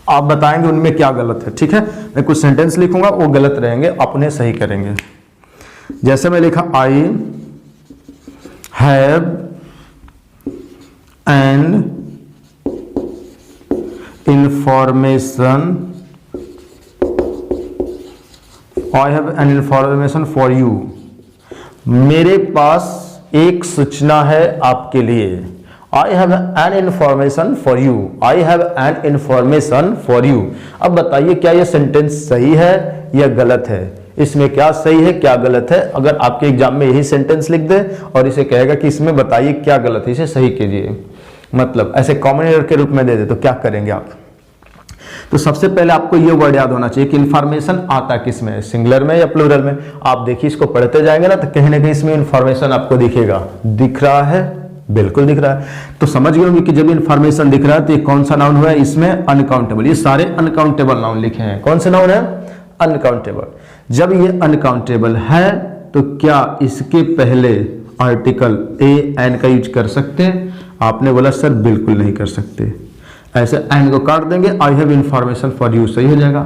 Speaker 1: आप बताएंगे उनमें क्या गलत है, ठीक है। मैं कुछ सेंटेंस लिखूंगा, वो गलत रहेंगे, आप उन्हें सही करेंगे। जैसे मैं लिखा I have an information, I have an information for you, मेरे पास एक सूचना है आपके लिए। I have an information for you, I have an information for you. अब बताइए क्या यह सेंटेंस सही है या गलत है? इसमें क्या सही है क्या गलत है? अगर आपके एग्जाम में यही सेंटेंस लिख दे और इसे कहेगा कि इसमें बताइए क्या गलत है, इसे सही कीजिए, मतलब ऐसे कॉमन एरर के रूप में दे दे, तो क्या करेंगे आप? तो सबसे पहले आपको ये वर्ड याद होना चाहिए कि इंफॉर्मेशन आता किस में है, सिंगुलर में या प्लूरल में। आप देखिए इसको पढ़ते जाएंगे ना तो कहीं ना कहीं इसमें इंफॉर्मेशन आपको दिखेगा। दिख रहा है, बिल्कुल दिख रहा है। तो समझ गए होंगे कि जब इंफॉर्मेशन दिख रहा है तो ये कौन सा नाउन हुआ है, इसमें अनकाउंटेबल। ये सारे अनकाउंटेबल नाउन लिखे हैं। कौन से नाउन है, अनकाउंटेबल। जब ये अनकाउंटेबल है तो क्या इसके पहले आर्टिकल ए एन का यूज कर सकते हैं? आपने बोला सर बिल्कुल नहीं कर सकते। ऐसे एन को काट देंगे, I have information for you, सही हो जाएगा।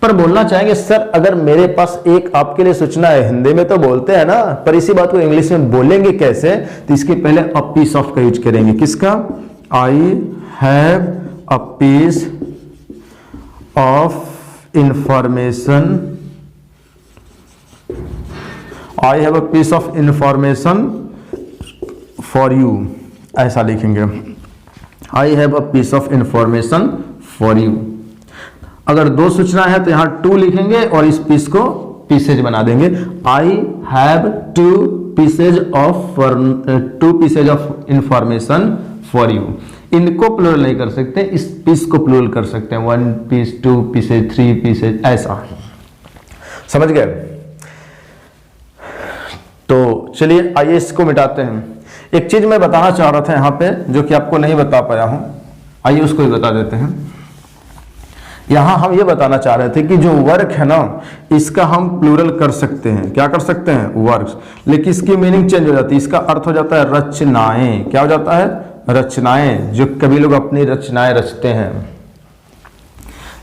Speaker 1: पर बोलना चाहेंगे सर अगर मेरे पास एक आपके लिए सूचना है, हिंदी में तो बोलते हैं ना, पर इसी बात को इंग्लिश में बोलेंगे कैसे? तो इसके पहले अ पीस ऑफ का यूज करेंगे। किसका? I have a piece of information, I have a piece of information for you, ऐसा लिखेंगे। I have a piece of information for you. अगर दो सूचना है तो यहां टू लिखेंगे और इस पीस को पीसेज बना देंगे। I have to pieces of information for you. इनको प्लूरल नहीं कर सकते, इस पीस को प्लूरल कर सकते हैं। 1 पीस, 2 पीसेज, 3 पीसेज, ऐसा। समझ गए? तो चलिए आइए इसको मिटाते हैं। एक चीज मैं बताना चाह रहा था यहां पे जो कि आपको नहीं बता पाया हूं, आइए उसको ही बता देते हैं। यहां हम ये बताना चाह रहे थे कि जो वर्क है ना, इसका हम प्लूरल कर सकते हैं। क्या कर सकते हैं? वर्क्स। लेकिन इसकी मीनिंग चेंज हो जाती है। इसका अर्थ हो जाता है रचनाएं। क्या हो जाता है? रचनाएं। जो कभी लोग अपनी रचनाएं रचते हैं।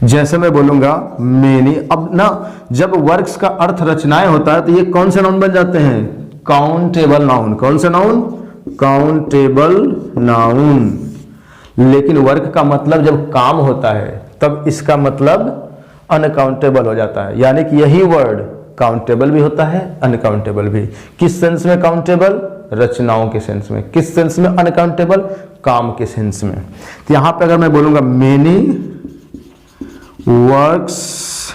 Speaker 1: जैसे मैं बोलूंगा मेनी, अब ना जब वर्क्स का अर्थ रचनाएं होता है तो ये कौन से नाउन बन जाते हैं? Countable noun. कौन से नाउन? Countable noun. लेकिन वर्क का मतलब जब काम होता है तब इसका मतलब अनकाउंटेबल हो जाता है। यानी कि यही वर्ड काउंटेबल भी होता है, अनकाउंटेबल भी। किस सेंस में काउंटेबल? रचनाओं के सेंस में। किस सेंस में अनकाउंटेबल? काम के सेंस में। तो यहां पे अगर मैं बोलूंगा many works,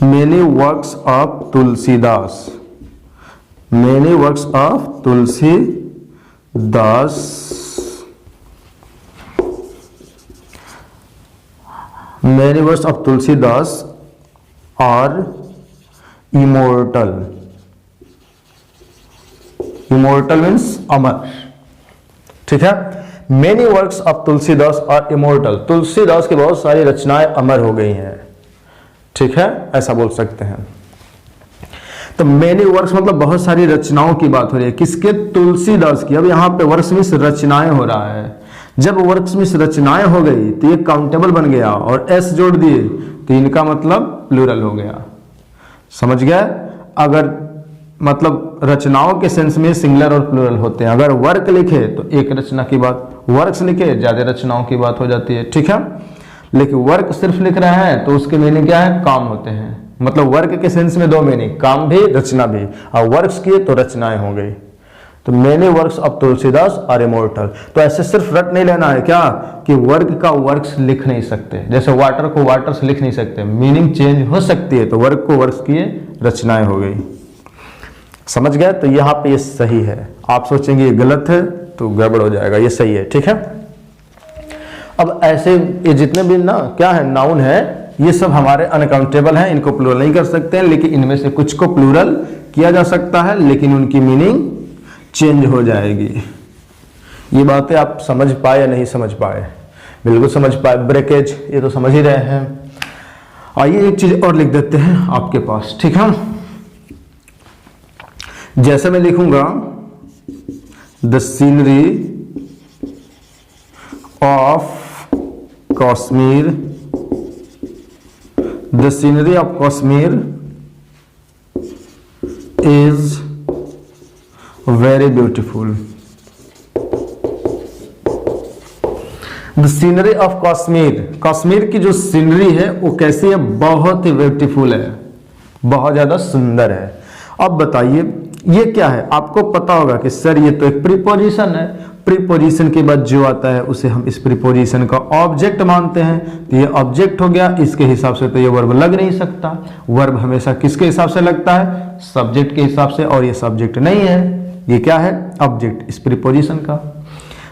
Speaker 1: many works of Tulsidas, many works of Tulsidas, many works of Tulsidas are immortal. Immortal means अमर। ठीक है? Many works of Tulsidas are immortal. Tulsidas की बहुत सारी रचनाएं अमर हो गई हैं। ठीक है? ऐसा बोल सकते हैं। तो मेनी वर्क्स मतलब बहुत सारी रचनाओं की बात हो रही है। किसके? तुलसीदास की। अब यहां पे वर्क्स मीन्स रचनाएं हो रहा है। जब वर्क्स मीन्स रचनाएं हो गई तो ये काउंटेबल बन गया और एस जोड़ दिए तो इनका मतलब प्लूरल हो गया। समझ गया? अगर मतलब रचनाओं के सेंस में सिंगुलर और प्लूरल होते हैं। अगर वर्क लिखे तो एक रचना की बात, वर्क्स लिखे ज्यादा रचनाओं की बात हो जाती है। ठीक है? लेकिन वर्क सिर्फ लिख रहे हैं तो उसके मीनिंग क्या है? काम होते हैं। मतलब वर्क के सेंस में दो मीनिंग, काम भी रचना भी। और वर्क्स किए तो रचनाएं हो गई। तो many works of Tulsidas are immortal. तो ऐसे सिर्फ रट नहीं लेना है क्या कि वर्क का वर्क्स लिख नहीं सकते। जैसे वाटर को वाटर्स लिख नहीं सकते, मीनिंग चेंज हो सकती है। तो वर्क को वर्क्स किए रचनाएं हो गई। समझ गए? तो यहां पे ये सही है। आप सोचेंगे ये गलत है तो गड़बड़ हो जाएगा, ये सही है। ठीक है? अब ऐसे ये जितने भी ना क्या है नाउन है, ये सब हमारे अनकाउंटेबल हैं। इनको प्लूरल नहीं कर सकते हैं, लेकिन इनमें से कुछ को प्लूरल किया जा सकता है, लेकिन उनकी मीनिंग चेंज हो जाएगी। ये बातें आप समझ पाए या नहीं समझ पाए? बिल्कुल समझ पाए। ब्रेकेज ये तो समझ ही रहे हैं। आइए एक चीज और लिख देते हैं आपके पास। ठीक है? जैसे मैं लिखूंगा the scenery of Kashmir, the scenery of Kashmir is very beautiful. The scenery of Kashmir, Kashmir की जो सीनरी है वो कैसी है? बहुत ही ब्यूटीफुल है, बहुत ज्यादा सुंदर है। अब बताइए ये क्या है? आपको पता होगा कि सर ये तो एक प्रीपोजिशन है। प्रीपोजिशन के बाद जो आता है उसे हम इस प्रीपोजिशन का ऑब्जेक्ट मानते हैं। तो ये ऑब्जेक्ट हो गया। इसके हिसाब से तो ये वर्ब लग नहीं सकता। वर्ब हमेशा किसके हिसाब से लगता है? सब्जेक्ट के हिसाब से। और ये सब्जेक्ट नहीं है, ये क्या है? ऑब्जेक्ट, इस प्रीपोजिशन का।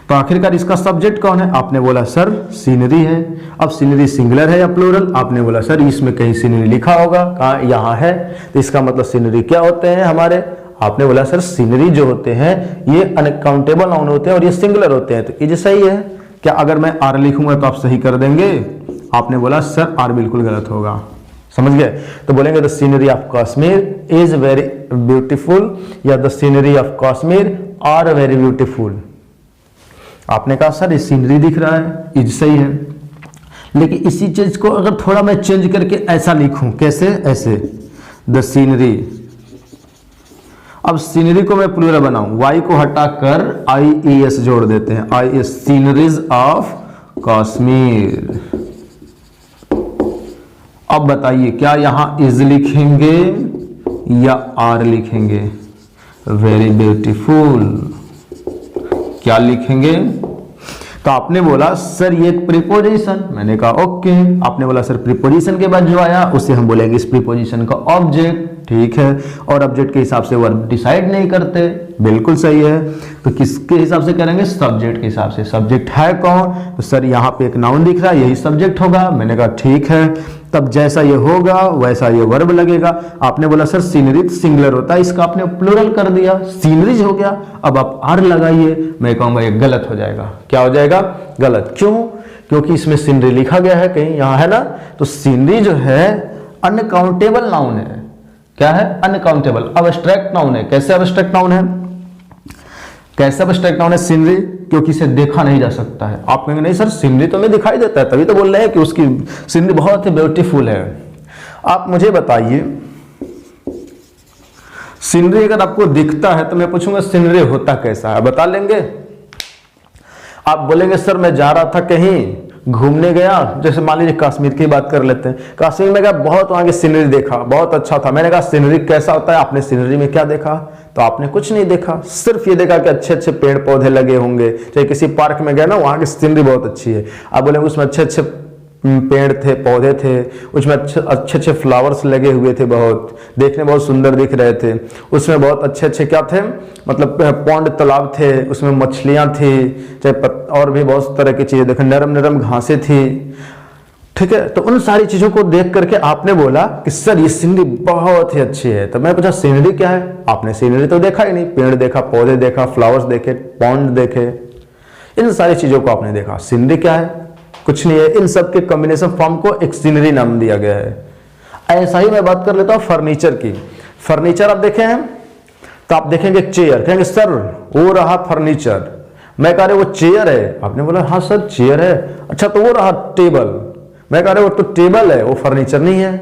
Speaker 1: तो आखिरकार इसका सब्जेक्ट कौन है? आपने बोला सर सीनरी है। अब सीनरी सिंगुलर है या प्लूरल? आपने बोला सर इसमें कहीं सीनरी लिखा होगा, कहाँ? यहाँ है। तो इसका मतलब सीनरी क्या होते हैं हमारे? आपने बोला सर सीनरी जो होते हैं ये अनकाउंटेबल नाउन होते हैं और ये सिंगुलर होते हैं। तो ये सही है क्या? अगर मैं आर लिखूंगा तो आप सही कर देंगे? आपने बोला सर आर बिल्कुल गलत होगा। समझ गए? तो बोलेंगे the scenery of Kashmir is very beautiful या the scenery of Kashmir are very beautiful. आपने कहा सर ये सीनरी दिख रहा है, इज सही है, लेकिन इसी चीज को अगर थोड़ा मैं चेंज करके ऐसा लिखूं, कैसे? ऐसे द सीनरी। अब सीनरी को मैं प्लूरल बनाऊं, वाई को हटाकर IES जोड़ देते हैं, IES सीनरीज ऑफ कश्मीर। अब बताइए क्या यहां इज लिखेंगे या आर लिखेंगे? वेरी ब्यूटीफुल क्या लिखेंगे? तो आपने बोला सर ये एक प्रीपोजिशन, मैंने कहा ओके। आपने बोला सर प्रीपोजिशन के बाद जो आया उसे हम बोलेंगे इस प्रीपोजिशन का ऑब्जेक्ट, ठीक है। और ऑब्जेक्ट के हिसाब से वर्ब डिसाइड नहीं करते, बिल्कुल सही है। तो किसके हिसाब से करेंगे? सब्जेक्ट के हिसाब से। सब्जेक्ट है कौन? तो सर यहाँ पे एक नाउन दिख रहा है, यही सब्जेक्ट होगा। मैंने कहा ठीक है, तब जैसा ये होगा वैसा ये वर्ब लगेगा। आपने बोला सर सीनरी सिंगुलर होता है, इसका आपने प्लूरल कर दिया, सीनरीज हो गया। अब आप आर लगाइए, मैं कहूंगा ये गलत हो जाएगा। क्या हो जाएगा? गलत। क्यों? क्योंकि इसमें सीनरी लिखा गया है कहीं, यहाँ है ना। तो सीनरी जो है अनकाउंटेबल नाउन है। क्या है? अनकाउंटेबल, अब्स्ट्रैक्ट नाउन है। कैसे अब्स्ट्रैक्ट नाउन है? कैसे अब्स्ट्रैक्ट नाउन है सीनरी? क्योंकि इसे देखा नहीं जा सकता है। आप कहेंगे नहीं सर सीनरी तो हमें दिखाई देता है, तभी तो बोल रहे हैं कि उसकी सीनरी बहुत ही ब्यूटीफुल है। आप मुझे बताइए सीनरी अगर आपको दिखता है तो मैं पूछूंगा सीनरी होता कैसा है? बता लेंगे? आप बोलेंगे सर मैं जा रहा था कहीं घूमने गया, जैसे मान लीजिए कश्मीर की बात कर लेते हैं। कश्मीर में गया, बहुत वहां की सीनरी देखा, बहुत अच्छा था। मैंने कहा सीनरी कैसा होता है? आपने सीनरी में क्या देखा? तो आपने कुछ नहीं देखा, सिर्फ ये देखा कि अच्छे अच्छे पेड़ पौधे लगे होंगे। चाहे किसी पार्क में गए ना, वहां की सीनरी बहुत अच्छी है। आप बोलेंगे उसमें अच्छे अच्छे पेड़ थे, पौधे थे, उसमें अच्छे अच्छे फ्लावर्स लगे हुए थे, बहुत देखने बहुत सुंदर दिख रहे थे। उसमें बहुत अच्छे अच्छे क्या थे, मतलब पौंड तालाब थे, उसमें मछलियां थी, चाहे और भी बहुत तरह की चीजें देखें, नरम नरम घासें थी, ठीक है। तो उन सारी चीजों को देख करके आपने बोला कि सर ये सीनरी बहुत ही अच्छी है। तो मैं पूछा सीनरी क्या है? आपने सीनरी तो देखा ही नहीं, पेड़ देखा, पौधे देखा, फ्लावर्स देखे, पौंड देखे, इन सारी चीजों को आपने देखा। सीनरी क्या है? कुछ नहीं है। इन सब के कॉम्बिनेशन फॉर्म को एक सीनरी नाम दिया गया है। ऐसा ही मैं बात कर लेता हूं फर्नीचर की। फर्नीचर आप देखे हैं तो आप देखेंगे चेयर, कहेंगे सर वो रहा फर्नीचर। मैं कह रहे वो चेयर है, आपने बोला हाँ सर चेयर है। अच्छा तो वो रहा टेबल, मैं कह रहे वो तो टेबल है, वो फर्नीचर नहीं है।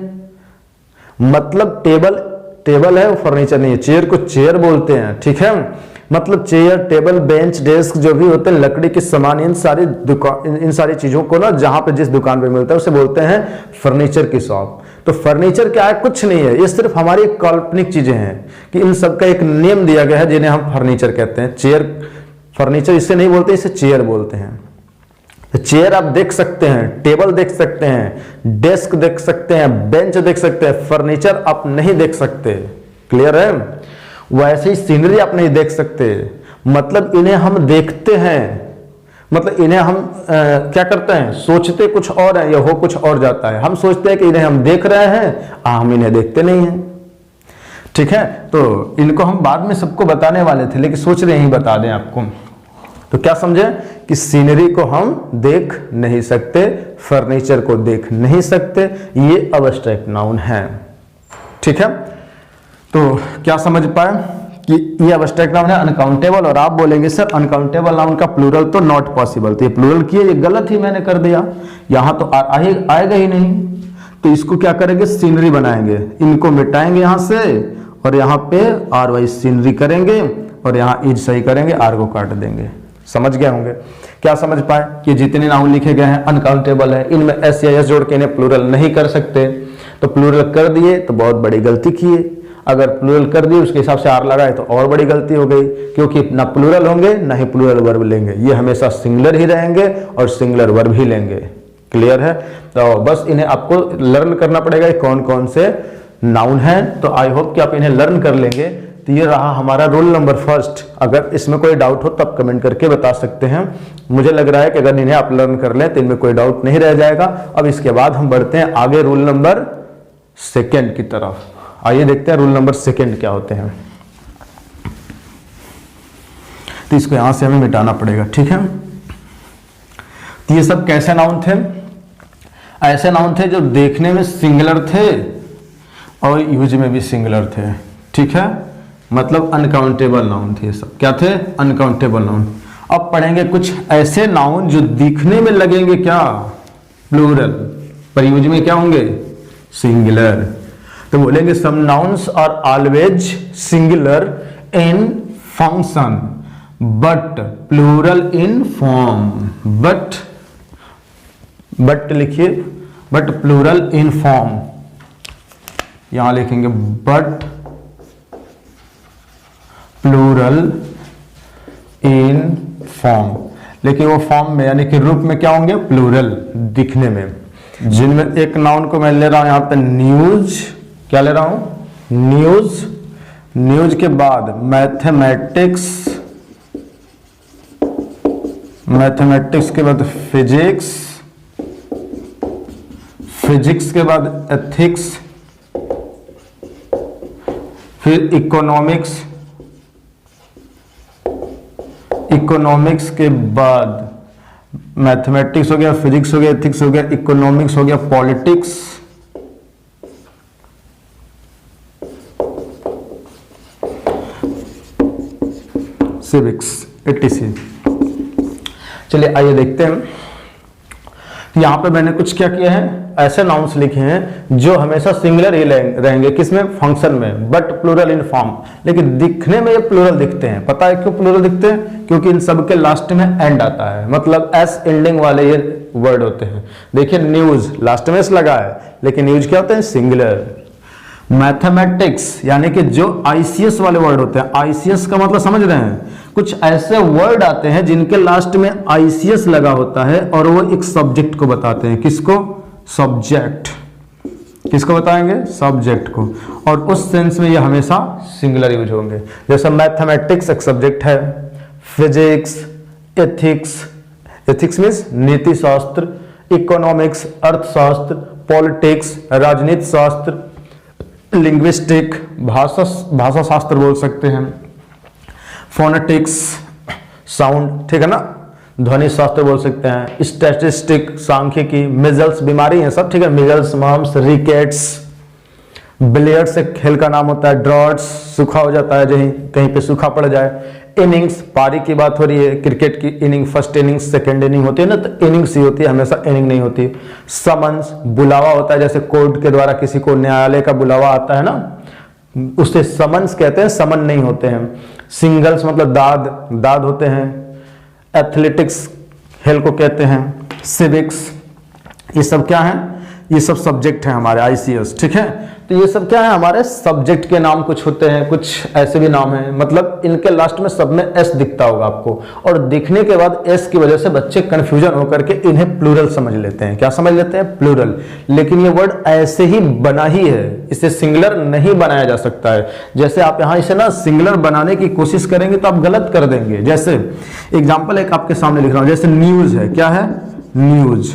Speaker 1: मतलब टेबल टेबल है, वो फर्नीचर नहीं है। चेयर को चेयर बोलते हैं, ठीक है। मतलब चेयर, टेबल, बेंच, डेस्क जो भी होते हैं लकड़ी के सामान, इन सारी चीजों को ना जहां पे जिस दुकान पे मिलता है उसे बोलते हैं फर्नीचर की शॉप। तो फर्नीचर क्या है? कुछ नहीं है, ये सिर्फ हमारी काल्पनिक चीजें हैं कि इन सब का एक नेम दिया गया है जिन्हें हम फर्नीचर कहते हैं। चेयर फर्नीचर इसे नहीं बोलते, इसे चेयर बोलते हैं। चेयर आप देख सकते हैं, टेबल देख सकते हैं, डेस्क देख सकते हैं, बेंच देख सकते हैं, फर्नीचर आप नहीं देख सकते। क्लियर है? वैसे ही सीनरी आप नहीं देख सकते, मतलब इन्हें हम देखते हैं, मतलब इन्हें हम क्या करते हैं? सोचते कुछ और है या हो कुछ और जाता है। हम सोचते हैं कि इन्हें हम देख रहे हैं, हम इन्हें देखते नहीं हैं, ठीक है। तो इनको हम बाद में सबको बताने वाले थे, लेकिन सोच रहे ही बता दें आपको। तो क्या समझे कि सीनरी को हम देख नहीं सकते, फर्नीचर को देख नहीं सकते, ये अब्स्ट्रैक्ट नाउन है, ठीक है। तो क्या समझ पाए कि ये अब्स्ट्रैक्ट नाउन है अनकाउंटेबल। और आप बोलेंगे सर अनकाउंटेबल नाउन का प्लूरल तो नॉट पॉसिबल, तो ये प्लूरल किए, ये गलत ही मैंने कर दिया, यहां तो आएगा ही नहीं। तो इसको क्या करेंगे? सीनरी बनाएंगे, इनको मिटाएंगे यहां से और यहाँ पे आर वाई सीनरी करेंगे और यहाँ इज सही करेंगे, आर को काट देंगे। समझ गए होंगे? क्या समझ पाए कि जितने नाउन लिखे गए हैं अनकाउंटेबल है, इनमें एस या एस जोड़ के इन्हें प्लूरल नहीं कर सकते। तो प्लूरल कर दिए तो बहुत बड़ी गलती किए, अगर प्लूरल कर दिए उसके हिसाब से आर लगाए तो और बड़ी गलती हो गई, क्योंकि ना प्लूरल होंगे ना ही प्लूरल वर्ब लेंगे, ये हमेशा सिंगुलर ही रहेंगे और सिंगुलर वर्ब ही लेंगे। क्लियर है? तो बस इन्हें आपको लर्न करना पड़ेगा कौन कौन से नाउन हैं। तो आई होप कि आप इन्हें लर्न कर लेंगे, तो ये रहा हमारा रूल नंबर फर्स्ट। अगर इसमें कोई डाउट हो तब कमेंट करके बता सकते हैं। मुझे लग रहा है कि अगर इन्हें आप लर्न कर लें तो इनमें कोई डाउट नहीं रह जाएगा। अब इसके बाद हम बढ़ते हैं आगे रूल नंबर सेकेंड की तरफ। आइए देखते हैं रूल नंबर सेकेंड क्या होते हैं। तो इसको यहां से हमें मिटाना पड़ेगा, ठीक है। तो ये सब कैसे नाउन थे? ऐसे नाउन थे जो देखने में सिंगुलर थे और यूज में भी सिंगुलर थे, ठीक है। मतलब अनकाउंटेबल नाउन थे ये सब। क्या थे? Uncountable noun. अब पढ़ेंगे कुछ ऐसे नाउन जो दिखने में लगेंगे क्या? प्लूरल, पर यूज में क्या होंगे? सिंगुलर। तो बोलेंगे some nouns are always singular in function but plural in form. But लिखिए, बट प्लूरल इन फॉर्म। यहां लिखेंगे बट प्लूरल इन फॉर्म, लेकिन वो फॉर्म में यानी कि रूप में क्या होंगे? प्लूरल दिखने में। जिनमें एक नाउन को मैं ले रहा हूं यहां पे न्यूज। क्या ले रहा हूं? न्यूज। न्यूज के बाद मैथमेटिक्स, मैथमेटिक्स के बाद फिजिक्स, फिजिक्स के बाद एथिक्स, फिर इकोनॉमिक्स, इकोनॉमिक्स के बाद मैथमेटिक्स हो गया, फिजिक्स हो गया, एथिक्स हो गया, इकोनॉमिक्स हो गया, पॉलिटिक्स, सिविक्स, etc। चलिए आइए देखते हैं। यहां पे मैंने कुछ क्या किया है? ऐसे नाउन्स लिखे हैं जो हमेशा सिंगुलर ही रहेंगे, किसमें? फंक्शन में, बट प्लूरल इन फॉर्म। लेकिन दिखने में ये प्लूरल दिखते हैं। पता है क्यों प्लूरल दिखते हैं? क्योंकि इन सब के लास्ट में एंड आता है, मतलब एस एंडिंग वाले ये वर्ड होते हैं। देखिए न्यूज लास्ट में एस लगा है, लेकिन न्यूज क्या होते हैं? सिंगुलर। मैथमेटिक्स यानी कि जो आईसीएस वाले वर्ड होते हैं, आईसीएस का मतलब समझ रहे हैं? कुछ ऐसे वर्ड आते हैं जिनके लास्ट में आईसीएस लगा होता है और वो एक सब्जेक्ट को बताते हैं। किसको? सब्जेक्ट। किसको बताएंगे? सब्जेक्ट को। और उस सेंस में ये हमेशा सिंगुलर यूज होंगे। जैसे मैथमेटिक्स एक सब्जेक्ट है, फिजिक्स, एथिक्स, एथिक्स मीन्स नीति शास्त्र, इकोनॉमिक्स अर्थशास्त्र, पॉलिटिक्स राजनीति शास्त्र, लिंग्विस्टिक भाषा शास्त्र बोल सकते हैं, फोनेटिक्स साउंड, ठीक है ना, ध्वनि शास्त्र बोल सकते हैं, स्टैटिस्टिक सांख्यिकी, मिजल्स बीमारी है सब, ठीक है, मिजल्स, मम्स, रिकेट्स, बिलियर्ड्स एक खेल का नाम होता है, ड्रॉट्स सूखा हो जाता है जहीं कहीं पे सूखा पड़ जाए, इनिंग्स पारी की बात हो रही है, क्रिकेट की inning first inning second inning होती है ना, तो इनिंग्स ही होती है, हमेशा इनिंग नहीं होती। समन्स बुलावा होता है, जैसे कोर्ट के द्वारा किसी को न्यायालय का बुलावा आता है ना, उसे समन्स कहते हैं, समन नहीं होते हैं। सिंगल्स मतलब दाद होते हैं। एथलेटिक्स खेल को कहते हैं। सिविक्स, ये सब क्या है? ये सब सब्जेक्ट है हमारे आईसीएस, ठीक है। तो ये सब क्या है? हमारे सब्जेक्ट के नाम कुछ होते हैं, कुछ ऐसे भी नाम हैं, मतलब इनके लास्ट में सब में एस दिखता होगा आपको, और दिखने के बाद एस की वजह से बच्चे कंफ्यूजन होकर के इन्हें प्लूरल समझ लेते हैं। क्या समझ लेते हैं? प्लूरल। लेकिन ये वर्ड ऐसे ही बना ही है, इसे सिंगुलर नहीं बनाया जा सकता है। जैसे आप यहाँ इसे ना सिंगुलर बनाने की कोशिश करेंगे तो आप गलत कर देंगे। जैसे एग्जाम्पल एक आपके सामने लिख रहा हूं, जैसे न्यूज है, क्या है? न्यूज।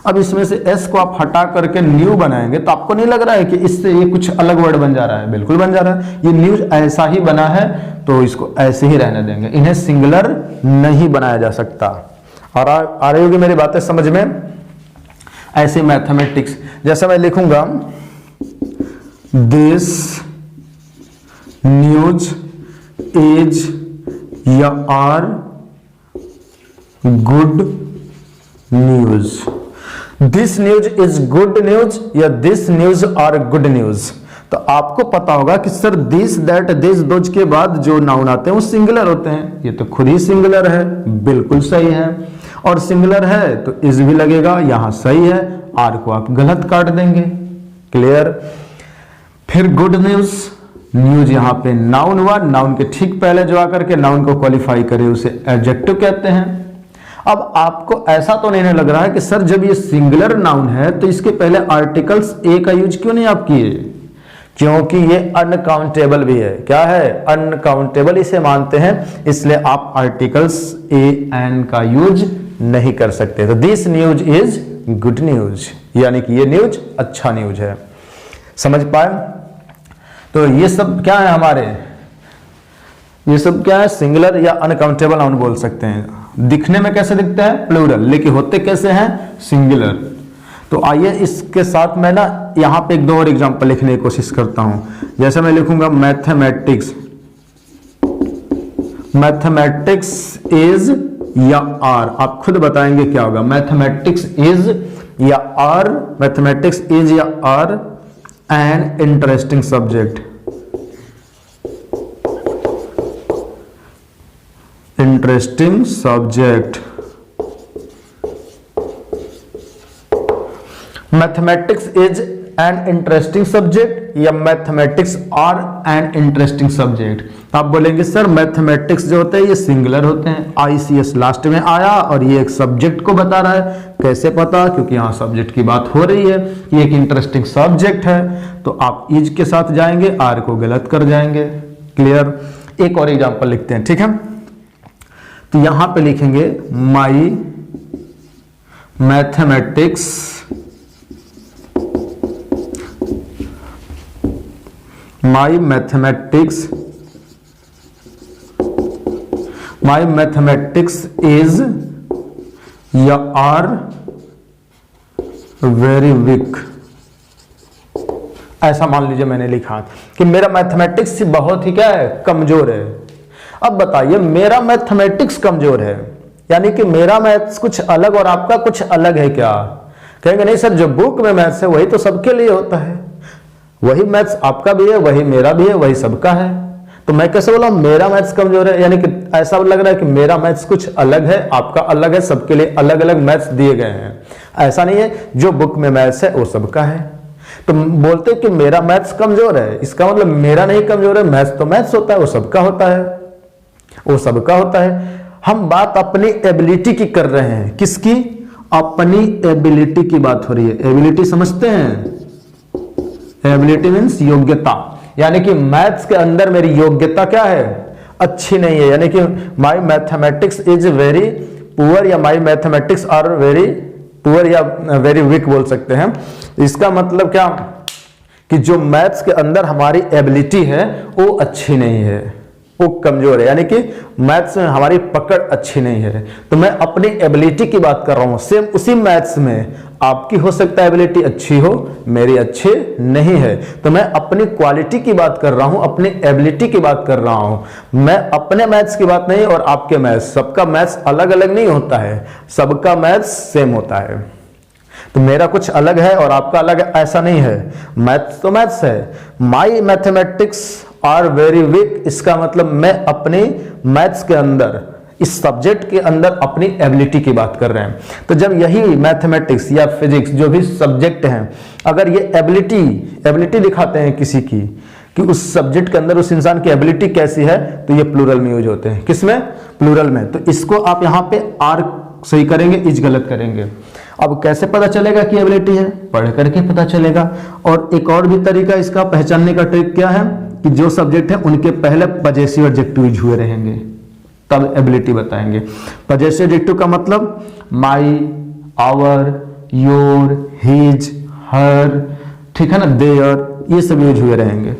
Speaker 1: अब इसमें से एस को आप हटा करके न्यू बनाएंगे तो आपको नहीं लग रहा है कि इससे ये कुछ अलग वर्ड बन जा रहा है? बिल्कुल बन जा रहा है। ये न्यूज ऐसा ही बना है तो इसको ऐसे ही रहने देंगे, इन्हें सिंगुलर नहीं बनाया जा सकता। और आ रही होगी मेरी बातें समझ में? ऐसे मैथमेटिक्स, जैसे मैं लिखूंगा दिस न्यूज इज या are good news, this news is good news या this news are good news. तो आपको पता होगा कि sir this that this those के बाद जो नाउन आते हैं वो सिंगुलर होते हैं। ये तो खुद ही सिंगुलर है, बिल्कुल सही है। और सिंगुलर है तो इज भी लगेगा, यहां सही है, आर को आप गलत काट देंगे। क्लियर? फिर गुड न्यूज, न्यूज यहां पे नाउन हुआ, नाउन के ठीक पहले जो आकर के नाउन को क्वालिफाई करे उसे एडजेक्टिव कहते हैं। अब आपको ऐसा तो नहीं लग रहा है कि सर जब ये सिंगुलर नाउन है तो इसके पहले आर्टिकल्स ए का यूज क्यों नहीं आप किए? क्योंकि ये अनकाउंटेबल भी है। क्या है? अनकाउंटेबल इसे मानते हैं, इसलिए आप आर्टिकल्स ए एन का यूज नहीं कर सकते। तो this news is good news, यानी कि ये न्यूज अच्छा न्यूज है। समझ पाए? तो ये सब क्या है हमारे, ये सब क्या है? सिंगुलर या अनकाउंटेबल नाउन बोल सकते हैं। दिखने में कैसे दिखते हैं? प्लूरल, लेकिन होते कैसे हैं? सिंगुलर। तो आइए इसके साथ मैं ना यहां पे एक दो और एग्जांपल लिखने की कोशिश करता हूं। जैसे मैं लिखूंगा मैथमेटिक्स, मैथमेटिक्स इज या आर, आप खुद बताएंगे क्या होगा। मैथमेटिक्स इज या आर, मैथमेटिक्स इज या are an interesting subject, interesting subject. Mathematics is an interesting subject या mathematics are an interesting subject. आप बोलेंगे सर मैथमेटिक्स जो होते हैं ये सिंगुलर होते हैं, आईसीएस लास्ट में आया और ये एक सब्जेक्ट को बता रहा है। कैसे पता? क्योंकि यहाँ सब्जेक्ट की बात हो रही है, ये एक इंटरेस्टिंग सब्जेक्ट है, तो आप इज के साथ जाएंगे, आर को गलत कर जाएंगे। क्लियर? एक और एग्जांपल लिखते हैं, ठीक है। तो यहां पे लिखेंगे माई मैथमेटिक्स इज या आर वेरी वीक। ऐसा मान लीजिए मैंने लिखा कि मेरा मैथमेटिक्स बहुत ही क्या है? कमजोर है। अब बताइए मेरा मैथमेटिक्स कमजोर है यानी कि मेरा मैथ्स कुछ अलग और आपका कुछ अलग है क्या? कहेंगे नहीं सर, जो बुक में मैथ्स है वही तो सबके लिए होता है, वही मैथ्स आपका भी है, वही मेरा भी है, वही सबका है। तो मैं कैसे बोला मेरा मैथ्स कमजोर है? यानी कि ऐसा लग रहा है कि मेरा मैथ्स कुछ अलग है, आपका अलग है, सबके लिए अलग अलग मैथ्स दिए गए हैं। ऐसा नहीं है, जो बुक में मैथ्स है वो सबका है। तो बोलते कि मेरा मैथ्स कमजोर है, इसका मतलब मेरा नहीं कमजोर है, मैथ्स तो मैथ्स होता है, वो सबका होता है, वो सबका होता है। हम बात अपनी एबिलिटी की कर रहे हैं। किसकी? अपनी एबिलिटी की बात हो रही है। एबिलिटी समझते हैं? एबिलिटी मीन्स योग्यता, यानी कि मैथ्स के अंदर मेरी योग्यता क्या है? अच्छी नहीं है, यानी कि माई मैथमेटिक्स इज वेरी पुअर या माई मैथमेटिक्स आर वेरी पुअर या वेरी वीक बोल सकते हैं। इसका मतलब क्या कि जो मैथ्स के अंदर हमारी एबिलिटी है वो अच्छी नहीं है, वो कमजोर है, यानी कि मैथ्स में हमारी पकड़ अच्छी नहीं है। तो मैं अपनी एबिलिटी की बात कर रहा हूं। सेम उसी मैथ्स में आपकी हो सकता है एबिलिटी अच्छी हो, मेरी अच्छी नहीं है। तो मैं अपनी क्वालिटी की बात कर रहा हूं, अपनी एबिलिटी की बात कर रहा हूं। मैं अपने मैथ्स की बात नहीं और आपके मैथ्स, सबका मैथ्स अलग अलग नहीं होता है, सबका मैथ्स सेम होता है। तो मेरा कुछ अलग है और आपका अलग है, ऐसा नहीं है। मैथ्स तो मैथ्स है। माई मैथमेटिक्स आर वेरी वीक, इसका मतलब मैं अपने मैथ्स के अंदर, इस सब्जेक्ट के अंदर अपनी एबिलिटी की बात कर रहे हैं। तो जब यही मैथमेटिक्स या फिजिक्स जो भी सब्जेक्ट हैं, अगर ये एबिलिटी दिखाते हैं किसी की कि उस सब्जेक्ट के अंदर उस इंसान की एबिलिटी कैसी है, तो ये प्लूरल में यूज होते हैं। किसमें? प्लूरल में। तो इसको आप यहां पे आर सही करेंगे, इज गलत करेंगे। अब कैसे पता चलेगा कि एबिलिटी है? पढ़ करके पता चलेगा। और एक और भी तरीका इसका पहचानने का ट्रिक क्या है कि जो सब्जेक्ट है उनके पहले पजेसिव एडजेक्टिव यूज हुए रहेंगे, तब एबिलिटी बताएंगे। पजेसिव एडजेक्टिव का मतलब माई, आवर, योर, हिज, हर, ठीक है ना, देयर, ये सब यूज हुए रहेंगे।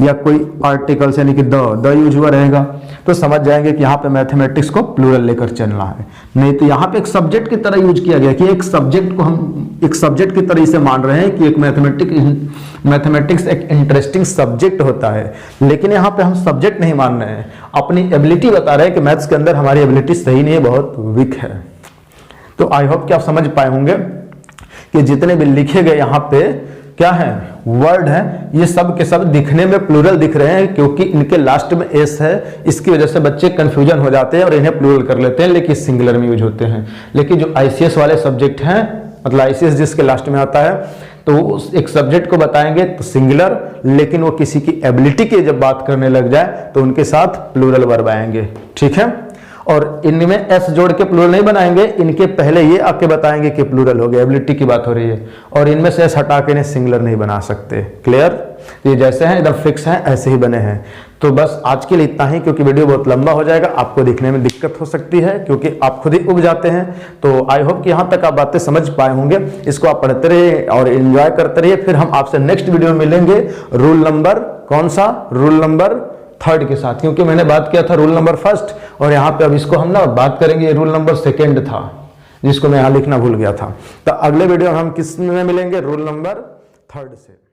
Speaker 1: या कोई आर्टिकल्स यानी कि द यूज हुआ रहेगा, तो समझ जाएंगे कि यहाँ पे मैथमेटिक्स को प्लूरल लेकर चलना है। नहीं तो यहाँ पे एक सब्जेक्ट की तरह यूज किया गया कि एक सब्जेक्ट को हम एक सब्जेक्ट की तरह इसे मान रहे हैं कि एक मैथमेटिक्स एक इंटरेस्टिंग सब्जेक्ट होता है, लेकिन यहाँ पे हम सब्जेक्ट नहीं मान रहे हैं, अपनी एबिलिटी बता रहे हैं कि मैथ्स के अंदर हमारी एबिलिटी सही नहीं है, बहुत वीक है। तो आई होप कि आप समझ पाए होंगे कि जितने भी लिखे गए यहाँ पे क्या है, वर्ड है, ये सब के सब दिखने में प्लूरल दिख रहे हैं क्योंकि इनके लास्ट में एस है। इसकी वजह से बच्चे कंफ्यूजन हो जाते हैं और इन्हें प्लूरल कर लेते हैं, लेकिन सिंगुलर में यूज होते हैं। लेकिन जो आईसीएस वाले सब्जेक्ट हैं, मतलब आईसीएस जिसके लास्ट में आता है, तो एक सब्जेक्ट को बताएंगे तो सिंगुलर, लेकिन वो किसी की एबिलिटी की जब बात करने लग जाए तो उनके साथ प्लूरल वर्ब आएंगे। ठीक है। और इनमें एस जोड़ के प्लूरल नहीं बनाएंगे, इनके पहले ये आके बताएंगे कि प्लूरल हो गया, एबिलिटी की बात हो रही है, और इनमें से एस हटा के इन्हें सिंगुलर नहीं बना सकते। क्लियर? ये जैसे हैं एकदम फिक्स हैं, ऐसे ही बने हैं। तो बस आज के लिए इतना ही, क्योंकि वीडियो बहुत लंबा हो जाएगा, आपको दिखने में दिक्कत हो सकती है क्योंकि आप खुद ही उब जाते हैं। तो आई होप कि यहाँ तक आप बातें समझ पाए होंगे। इसको आप पढ़ते रहिए और एंजॉय करते रहिए। फिर हम आपसे नेक्स्ट वीडियो में मिलेंगे रूल नंबर कौन सा, रूल नंबर 3 के साथ, क्योंकि मैंने बात किया था रूल नंबर 1 और यहाँ पे अब इसको हम ना बात करेंगे, रूल नंबर 2 था जिसको मैं यहाँ लिखना भूल गया था। तो अगले वीडियो में हम किस में मिलेंगे, रूल नंबर 3 से।